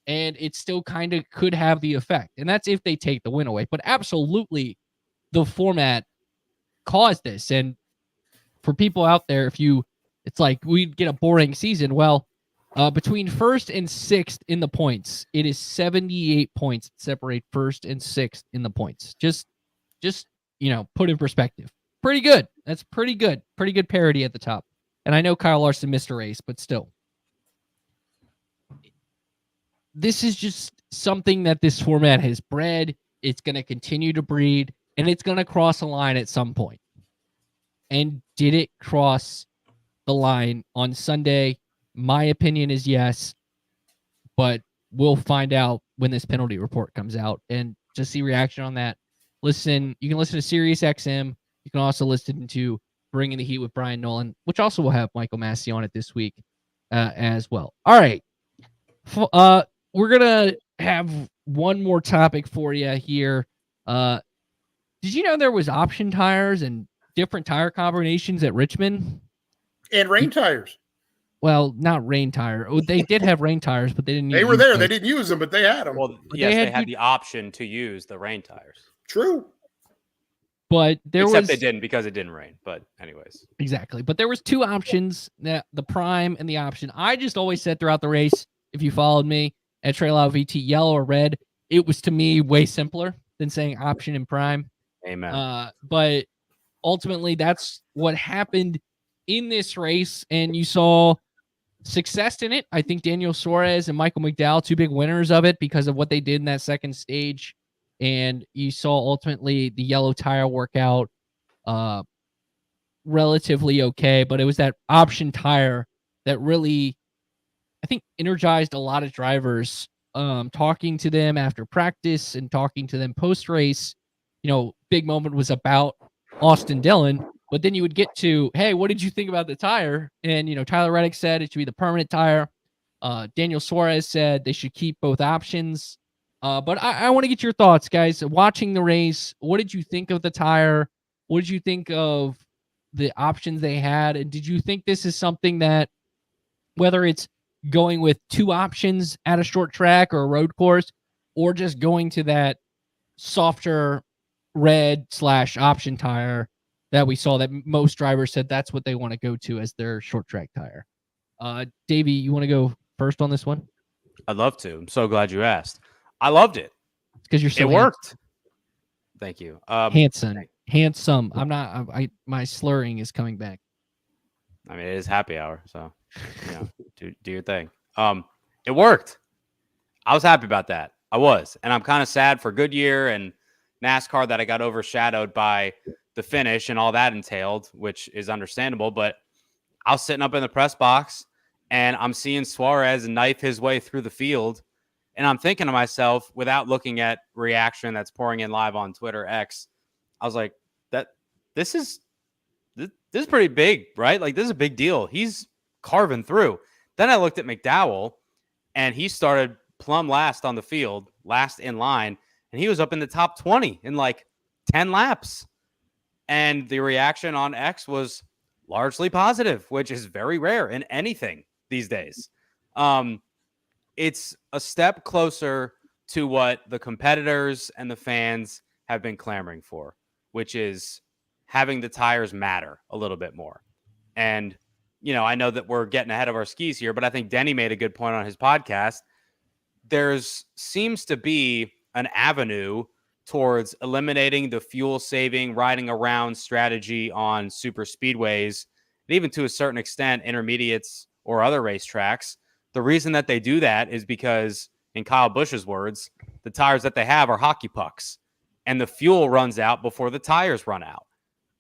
And it still kind of could have the effect. And that's if they take the win away. But absolutely, the format caused this. And for people out there, it's like we'd get a boring season. Well, between first and sixth in the points, it is 78 points that separate first and sixth in the points. Just put in perspective. Pretty good. That's pretty good. Pretty good parity at the top. And I know Kyle Larson missed a race, but still. This is just something that this format has bred. It's going to continue to breed, and it's going to cross a line at some point. And did it cross the line on Sunday? My opinion is yes, but we'll find out when this penalty report comes out. And to see reaction on that, you can listen to Sirius XM. You can also listen to Bringing the Heat with Brian Nolan, which also will have Michael Massie on it this week as well. All right. We're going to have one more topic for you here. Did you know there was option tires and different tire combinations at Richmond? And rain tires. Well, not rain tire. They did have rain tires, but they didn't. They were there. They didn't use them, but they had them. Well, yes, they had the option to use the rain tires. True. But Except they didn't, because it didn't rain. But anyways. Exactly. But there was two options, the prime and the option. I just always said throughout the race, if you followed me at Trey Lyle VT, yellow or red, it was to me way simpler than saying option and prime. Amen. But ultimately, that's what happened in this race, and you saw success in it. I think Daniel Suarez and Michael McDowell, two big winners of it because of what they did in that second stage. And you saw ultimately the yellow tire work out relatively okay, but it was that option tire that really, I think, energized a lot of drivers. Talking to them after practice and talking to them post-race, big moment was about Austin Dillon. But then you would get to, hey, what did you think about the tire? And, Tyler Reddick said it should be the permanent tire. Daniel Suarez said they should keep both options. But I want to get your thoughts, guys. Watching the race, what did you think of the tire? What did you think of the options they had? And did you think this is something that, whether it's going with two options at a short track or a road course, or just going to that softer red/option tire that we saw, that most drivers said that's what they want to go to as their short track tire? Davey, you want to go first on this one? I'd love to. I'm so glad you asked. I loved it. Because you're so it worked. Thank you. Handsome. I'm not. My slurring is coming back. I mean, it is happy hour, so do your thing. It worked. I was happy about that. I was, and I'm kind of sad for Goodyear and NASCAR that I got overshadowed by the finish and all that entailed, which is understandable. But I was sitting up in the press box, and I'm seeing Suarez knife his way through the field. And I'm thinking to myself, without looking at reaction that's pouring in live on Twitter X, I was like, this is pretty big, right? Like, this is a big deal. He's carving through. Then I looked at McDowell, and he started plumb last on the field, last in line, and he was up in the top 20 in like 10 laps. And the reaction on X was largely positive, which is very rare in anything these days. It's a step closer to what the competitors and the fans have been clamoring for, which is having the tires matter a little bit more. And, I know that we're getting ahead of our skis here, but I think Denny made a good point on his podcast. There's seems to be an avenue towards eliminating the fuel-saving, riding around strategy on super speedways, and even to a certain extent, intermediates or other racetracks, The reason that they do that is because, in Kyle Busch's words, the tires that they have are hockey pucks, and the fuel runs out before the tires run out.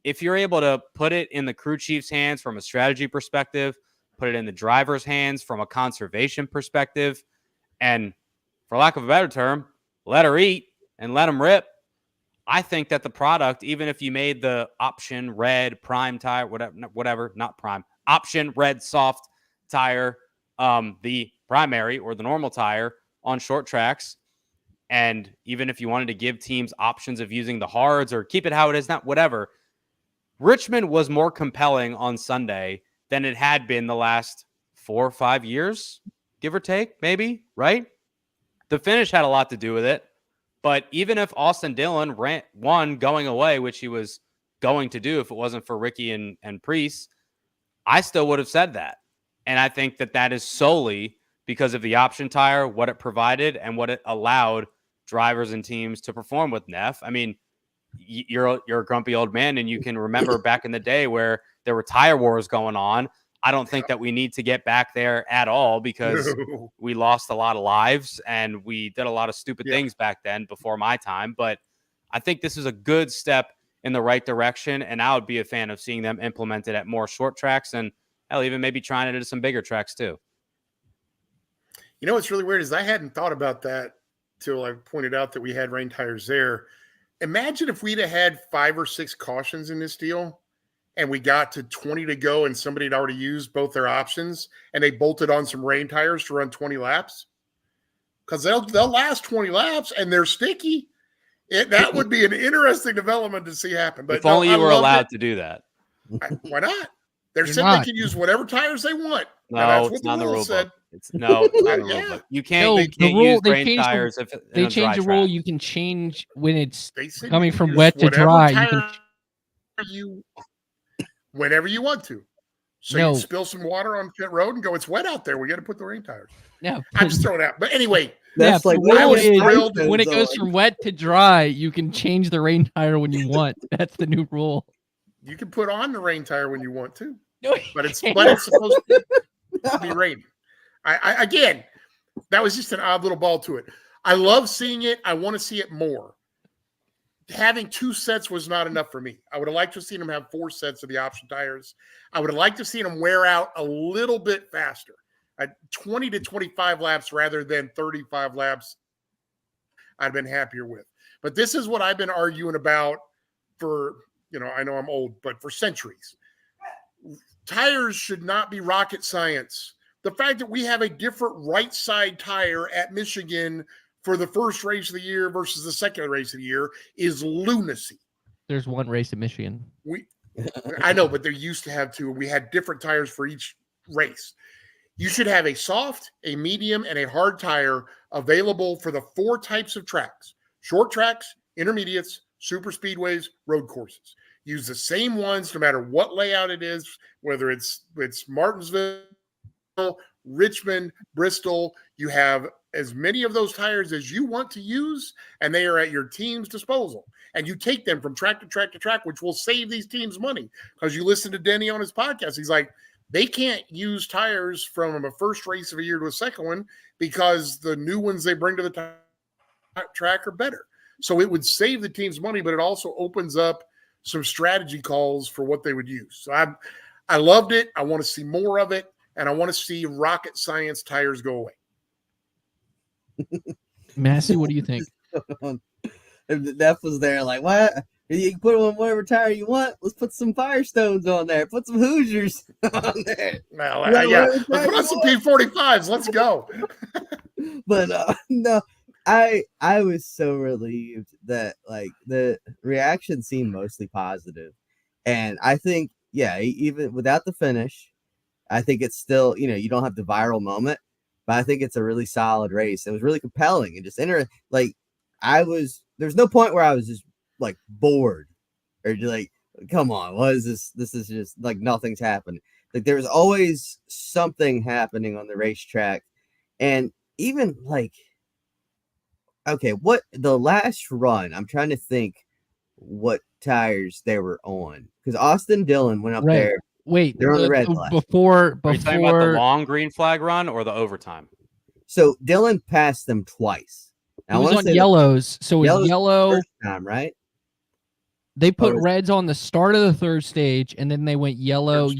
If you're able to put it in the crew chief's hands from a strategy perspective, put it in the driver's hands from a conservation perspective, and for lack of a better term, let her eat and let them rip, I think that the product, even if you made the option red prime tire, whatever, not prime, option red soft tire, the primary or the normal tire on short tracks, and even if you wanted to give teams options of using the hards or keep it how it is, not whatever, Richmond was more compelling on Sunday than it had been the last 4 or 5 years, give or take, maybe, right? The finish had a lot to do with it. But even if Austin Dillon won going away, which he was going to do if it wasn't for Ricky and Priest, I still would have said that. And I think that that is solely because of the option tire, what it provided, and what it allowed drivers and teams to perform with Neff. I mean, you're a grumpy old man, and you can remember back in the day where there were tire wars going on. I don't think that we need to get back there at all because we lost a lot of lives and we did a lot of stupid things back then before my time. But I think this is a good step in the right direction, and I would be a fan of seeing them implemented at more short tracks and hell, even maybe trying it at some bigger tracks too. You know what's really weird is I hadn't thought about that till I pointed out that we had rain tires there. Imagine if we'd have had 5 or 6 cautions in this deal and we got to 20 to go and somebody had already used both their options and they bolted on some rain tires to run 20 laps. Because they'll last 20 laps and they're sticky. That would be an interesting development to see happen. But if only you were allowed to do that. Why not? They're saying they can use whatever tires they want. No, it's not the rule book. It's not the rule book. You can't use rain tires if they change the rule. You can change when it's coming from wet to dry. Whenever you want to. So you spill some water on pit road and go, it's wet out there. We got to put the rain tires. No, I'm just throwing it out. But anyway, that's like when it goes from wet to dry, you can change the rain tire when you want. That's the new rule. You can put on the rain tire when you want to. No, but it's supposed to be raining. Again, that was just an odd little ball to it. I love seeing it. I want to see it more. Having 2 sets was not enough for me. I would have liked to have seen them have 4 sets of the option tires. I would have liked to have seen them wear out a little bit faster. 20 to 25 laps rather than 35 laps, I'd been happier with. But this is what I've been arguing about for, I know I'm old, but for centuries. Tires should not be rocket science. The fact that we have a different right side tire at Michigan for the first race of the year versus the second race of the year is lunacy. There's one race in Michigan. I know, but they used to have 2. We had different tires for each race. You should have a soft, a medium, and a hard tire available for the 4 types of tracks: short tracks, intermediates, super speedways, road courses. Use the same ones no matter what layout it is, whether it's Martinsville, Richmond, Bristol. You have as many of those tires as you want to use, and they are at your team's disposal. And you take them from track to track to track, which will save these teams money. Because you listen to Denny on his podcast, he's like, they can't use tires from a first race of a year to a second one because the new ones they bring to the track are better. So it would save the teams money, but it also opens up some strategy calls for what they would use. So I loved it. I want to see more of it, and I want to see rocket science tires go away. Massie, what do you think? If Neff was there, like, what? You can put on whatever tire you want. Let's put some Firestones on there. Put some Hoosiers on there. Well, let's put on some P45s. Let's go. But no, I was so relieved that like the reaction seemed mostly positive. And I think, even without the finish, I think it's still, you don't have the viral moment, but I think it's a really solid race. It was really compelling and just like there's no point where I was just like bored or like, come on, what is this? This is just like nothing's happening. Like there's always something happening on the racetrack. And even like, okay, what the last run, I'm trying to think what tires they were on because Austin Dillon went up there Wait, They're on the red flag. before Are you talking about the long green flag run or the overtime? So Dillon passed them twice. It was on yellows, so it was yellow. First time, right? They put reds on the start of the third stage, and then they went yellow,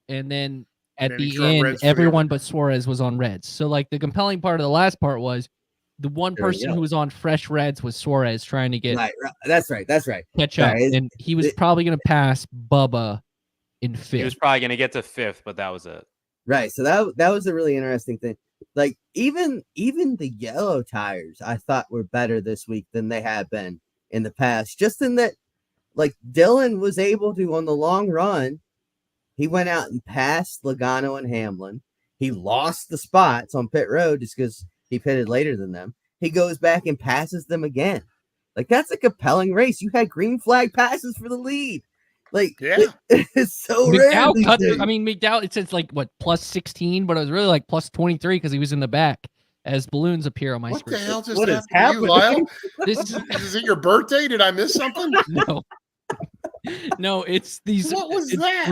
and then at the end, everyone but Suarez was on reds. So, like, the compelling part of the last part was the one person who was on fresh reds was Suarez trying to get That's right. catch up, and he was probably going to pass Bubba in fifth. He was probably going to get to fifth, but that was it. Right. So that was a really interesting thing. Like even the yellow tires, I thought were better this week than they have been in the past. Just in that, like, Dillon was able to, on the long run, he went out and passed Logano and Hamlin. He lost the spots on pit road just because he pitted later than them. He goes back and passes them again. Like, that's a compelling race. You had green flag passes for the lead. Like, it's so rare. McDowell, it says like what, plus 16, but it was really like plus 23 because he was in the back as balloons appear on my screen. What the hell just happened to you, Lyle? Is it your birthday? Did I miss something? No, it's these. What was that?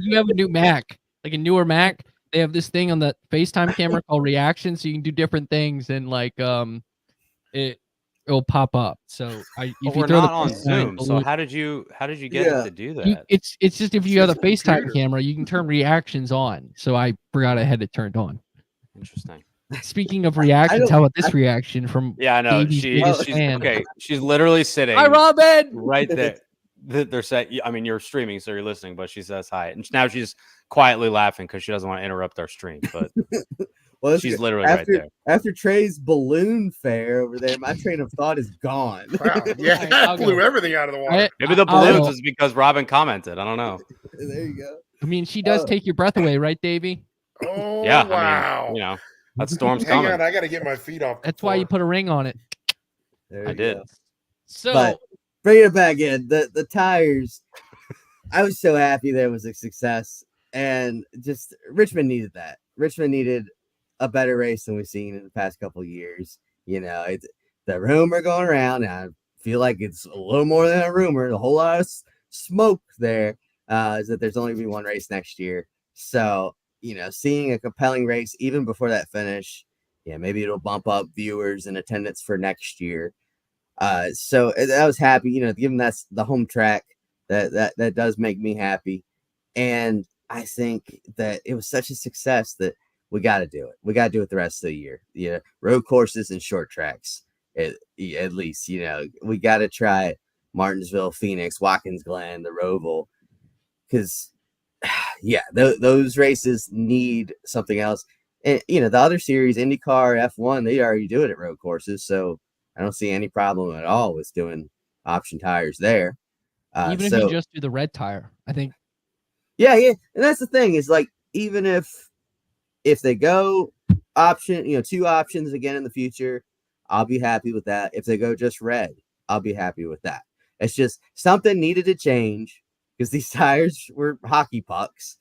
You have a new Mac, like a newer Mac. They have this thing on the FaceTime camera called Reaction, so you can do different things, and like it'll pop up. So we're not on Zoom. So how did you get it to do that? It's just if you have a FaceTime camera, you can turn reactions on. So I forgot I had it turned on. Interesting. Speaking of reactions, how about this reaction from? Yeah, I know. She's okay. She's literally sitting. Hi, Robin. Right there. They're saying. I mean, you're streaming, so you're listening, but she says hi, and now she's quietly laughing because she doesn't want to interrupt our stream. But well, she's literally right there. After Trey's balloon fair over there, my train of thought is gone. Wow. Yeah, that blew everything out of the water. Maybe the balloons is because Robin commented. I don't know. There you go. I mean, she does take your breath away, right, Davey? Oh, yeah. Wow. I mean, that storm's Hang coming. on, I got to get my feet off. That's why you put a ring on it. I did. So, but bringing it back in, the tires, I was so happy that it was a success. And just Richmond needed that. Richmond needed a better race than we've seen in the past couple of years. You know, it's the rumor going around, and I feel like it's a little more than a rumor. A whole lot of smoke there is that there's only going to be one race next year. So, you know, seeing a compelling race even before that finish, maybe it'll bump up viewers and attendance for next year. So I was happy, you know, given that's the home track, that does make me happy. And I think that it was such a success that we got to do it. We got to do it the rest of the year. Yeah, road courses and short tracks, at least, you know, we got to try Martinsville, Phoenix, Watkins Glen, the Roval, because those races need something else. And, you know, the other series, IndyCar, F1, they already do it at road courses. So I don't see any problem at all with doing option tires there. Even if you just do the red tire, I think. Yeah. And that's the thing is, like, even if they go option, you know, 2 options again in the future, I'll be happy with that. If they go just red, I'll be happy with that. It's just something needed to change because these tires were hockey pucks.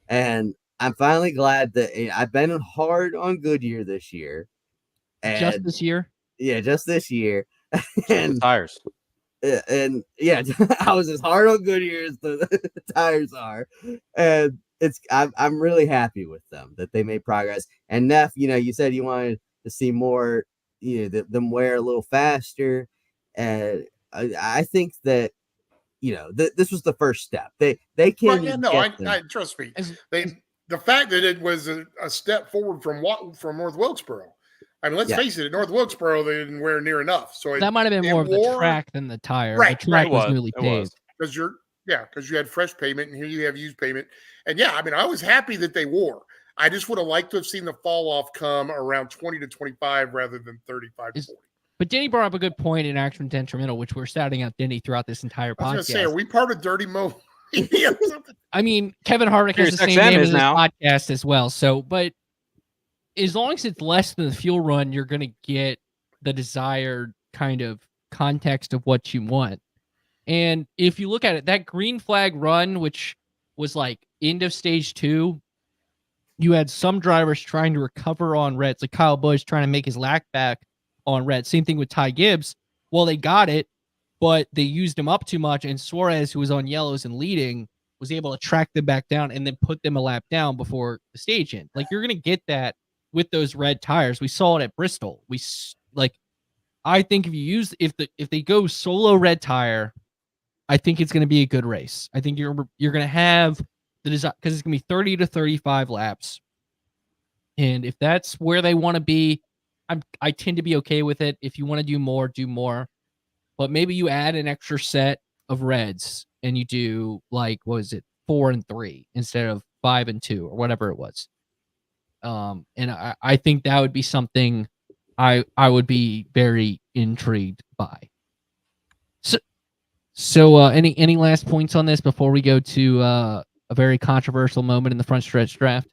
And I'm finally glad that I've been hard on Goodyear this year. And just this year? Yeah, just this year. And tires. And I was as hard on Goodyear as the tires are. And I'm really happy with them that they made progress. And Neff, you know, you said you wanted to see more, you know, them wear a little faster. And I think that, you know, this was the first step. They can. I trust me. The fact that it was a step forward from North Wilkesboro. I mean, let's face it. At North Wilkesboro, they didn't wear near enough. So that might have been more of the track than the tire. Right, the track was newly paved. Because you had fresh pavement, and here you have used pavement. And I mean, I was happy that they wore. I just would have liked to have seen the fall off come around 20 to 25 rather than 35 to 40. But Denny brought up a good point in Action Detrimental, which we're shouting out Denny throughout this entire podcast. I was going to say, are we part of Dirty Mo? I mean, Kevin Harvick has the same name as this podcast as well. So, but as long as it's less than the fuel run, you're going to get the desired kind of context of what you want. And if you look at it, that green flag run, which was like end of stage 2, you had some drivers trying to recover on reds, like Kyle Busch trying to make his lap back on red. Same thing with Ty Gibbs. Well, they got it, but they used him up too much. And Suarez, who was on yellows and leading, was able to track them back down and then put them a lap down before the stage end. Like, you're going to get that with those red tires. We saw it at Bristol. I think if they go solo red tire, I think it's going to be a good race. I think you're going to have the design, because it's going to be 30 to 35 laps. And if that's where they want to be, I tend to be okay with it. If you want to do more, do more. But maybe you add an extra set of reds and you do, like, what was it, 4 and 3 instead of 5 and 2 or whatever it was. And I think that would be something I would be very intrigued by. So any last points on this before we go to a very controversial moment in the front stretch draft?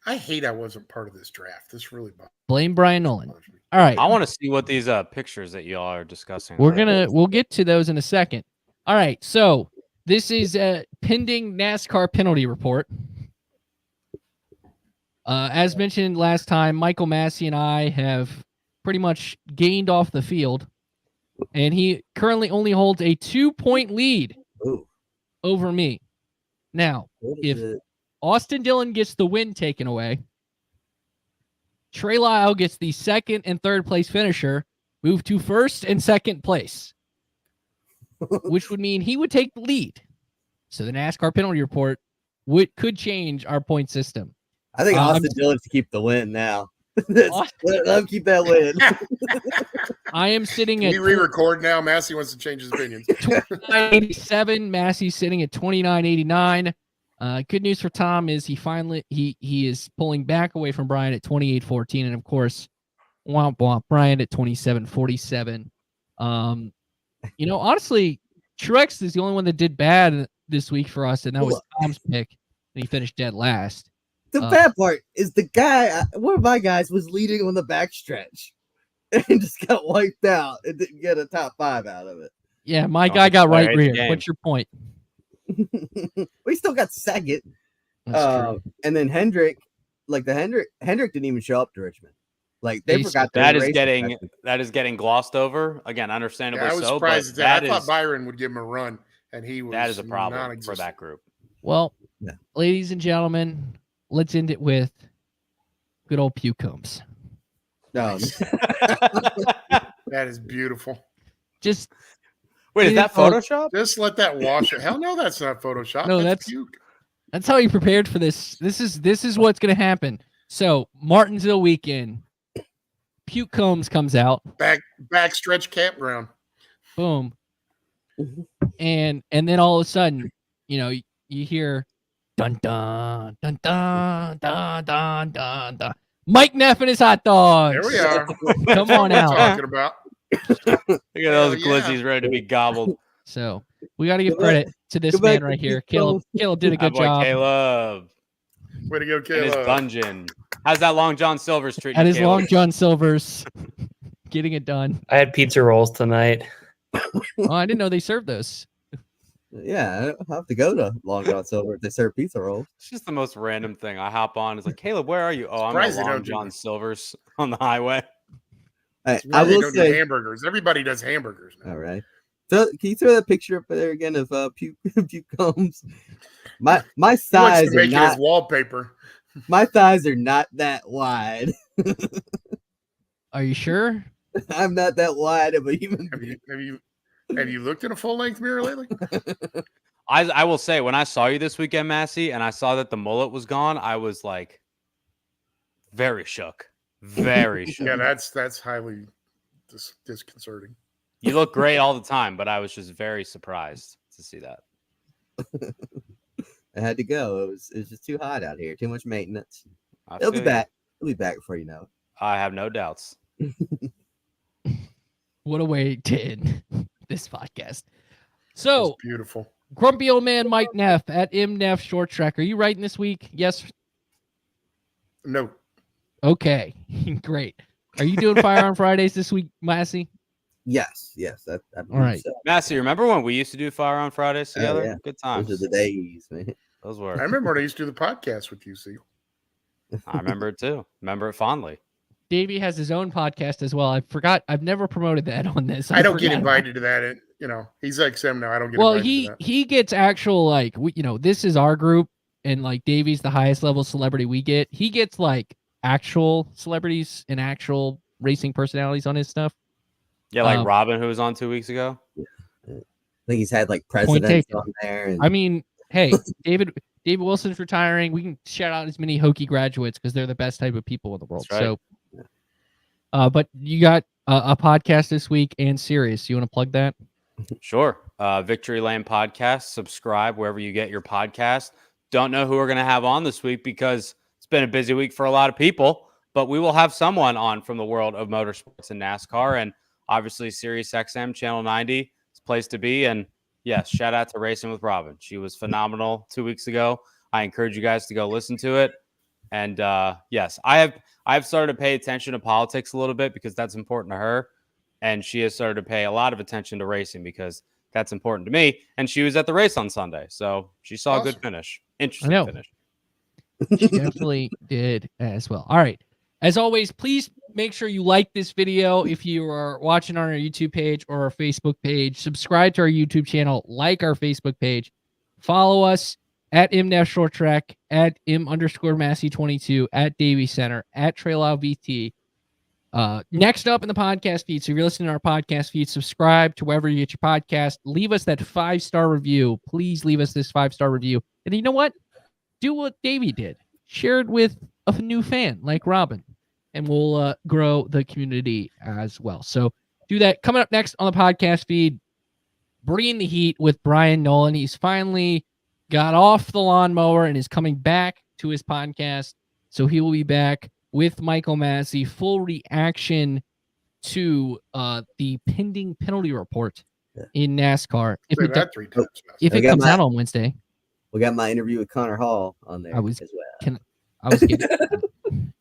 I hate I wasn't part of this draft. This really bothers me. Blame Brian Nolan. All right. I want to see what these pictures that y'all are discussing. We'll get to those in a second. All right. So this is a pending NASCAR penalty report. As mentioned last time, Michael Massie and I have pretty much gained off the field, and he currently only holds a 2-point lead over me. Now, if Austin Dillon gets the win taken away, Trey Lyle gets the second and third place finisher, move to first and second place, which would mean he would take the lead. So the NASCAR penalty report could change our point system. I think Austin Dillon to keep the win now. Let him keep that win. I am sitting at. We re-record now. Massie wants to change his opinions. 29.87. Massie's sitting at 29.89. Good news for Tom is he is pulling back away from Brian at 28.14, and of course, womp womp, Brian at 27.47. Honestly, Truex is the only one that did bad this week for us, and that was Tom's pick, and he finished dead last. The bad part is the guy, one of my guys, was leading on the backstretch and just got wiped out and didn't get a top 5 out of it. Yeah, my guy got right rear. What's your point? We still got second. And then Hendrick didn't even show up to Richmond. Like, they forgot that is getting glossed over again. Understandably, I was surprised at that. I thought Byron would give him a run, and he was. That is a problem for that group. Well, ladies and gentlemen, let's end it with good old Pew Combs. No, that is beautiful. Just wait, is that Photoshop? Just let that wash it. Hell no, that's not Photoshop. No, that's puke. That's how you prepared for this. This is what's going to happen. So Martinsville weekend, Puke Combs comes out. Backstretch campground. Boom. And then all of a sudden, you hear dun dun dun dun dun dun dun dun. Mike Neff and his hot dogs. There we are. Come on out. Talking about. Look at those glizzies ready to be gobbled. So we got to give credit to this man right here. Caleb did a good job. Caleb. Way to go, Caleb. In his dungeon. How's that Long John Silver's treating At his Caleb? Long John Silver's, getting it done. I had pizza rolls tonight. Oh, I didn't know they served those. Yeah, I have to go to Long John Silver if they serve pizza rolls. It's just the most random thing. I hop on. It's like, Caleb, where are you? Oh, I'm at Long John Silver's on the highway. I will say do hamburgers. Everybody does hamburgers now. All right. So can you throw that picture up there again of Puke Combs? My thighs are not his wallpaper. My thighs are not that wide. Are you sure? I'm not that wide of a human. Have you looked in a full length mirror lately? I will say, when I saw you this weekend, Massie, and I saw that the mullet was gone, I was like very shook. Very shook. Yeah, that's highly disconcerting. You look great all the time, but I was just very surprised to see that. I had to go. It was just too hot out here. Too much maintenance. It'll be back. It'll be back before you know it. I have no doubts. What a way to end this podcast. So beautiful. Grumpy old man Mike Neff at MNeff Short Track. Are you writing this week? Yes. No. Okay. Great. Are you doing Fire on Fridays this week, Massie? Yes. I all right. So. Massie, remember when we used to do Fire on Fridays together? Yeah. Good times. Those are the days, man. Those were. I remember when I used to do the podcast with you, Segal. I remember it too. Remember it fondly. Davey has his own podcast as well. I forgot. I've never promoted that on this. I don't get invited to that he's XM now. I don't get Well, invited to that. he gets actual like this is our group, and like Davey's the highest level celebrity we get. He gets like actual celebrities and actual racing personalities on his stuff. Yeah, like Robin, who was on 2 weeks ago. I think he's had like presidents on there. And... I mean, hey, David Wilson's retiring. We can shout out as many Hokie graduates because they're the best type of people in the world. Right. So, but you got a podcast this week and Sirius. You want to plug that? Sure. Victory Lane Podcast. Subscribe wherever you get your podcast. Don't know who we're going to have on this week because it's been a busy week for a lot of people, but we will have someone on from the world of motorsports and NASCAR, and obviously Sirius XM Channel 90 is a place to be. And yes, shout out to Racing with Robin. She was phenomenal 2 weeks ago. I encourage you guys to go listen to it. And yes, I've started to pay attention to politics a little bit because that's important to her. And she has started to pay a lot of attention to racing because that's important to me. And she was at the race on Sunday, so she saw a good finish. Interesting finish. She definitely did as well. All right. As always, please make sure you like this video if you are watching on our YouTube page or our Facebook page. Subscribe to our YouTube channel, like our Facebook page, follow us at MNeff Short Track, at M_Massie22, at Davey Center, at Trey Lyle VT. Next up in the podcast feed, so if you're listening to our podcast feed, subscribe to wherever you get your podcast. Leave us that 5-star review. Please leave us this 5-star review. And you know what? Do what Davey did. Share it with a new fan like Robin, and we'll grow the community as well. So do that. Coming up next on the podcast feed, bringing the heat with Brian Nolan. He's finally got off the lawnmower and is coming back to his podcast. So he will be back with Michael Massie, full reaction to the pending penalty report in NASCAR. If it comes out on Wednesday. We got my interview with Connor Hall on there as well. I was getting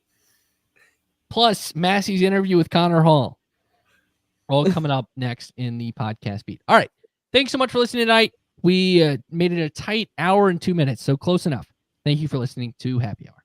plus Massie's interview with Connor Hall. All coming up next in the podcast feed. All right. Thanks so much for listening tonight. We made it a tight hour and 2 minutes, so close enough. Thank you for listening to Happy Hour.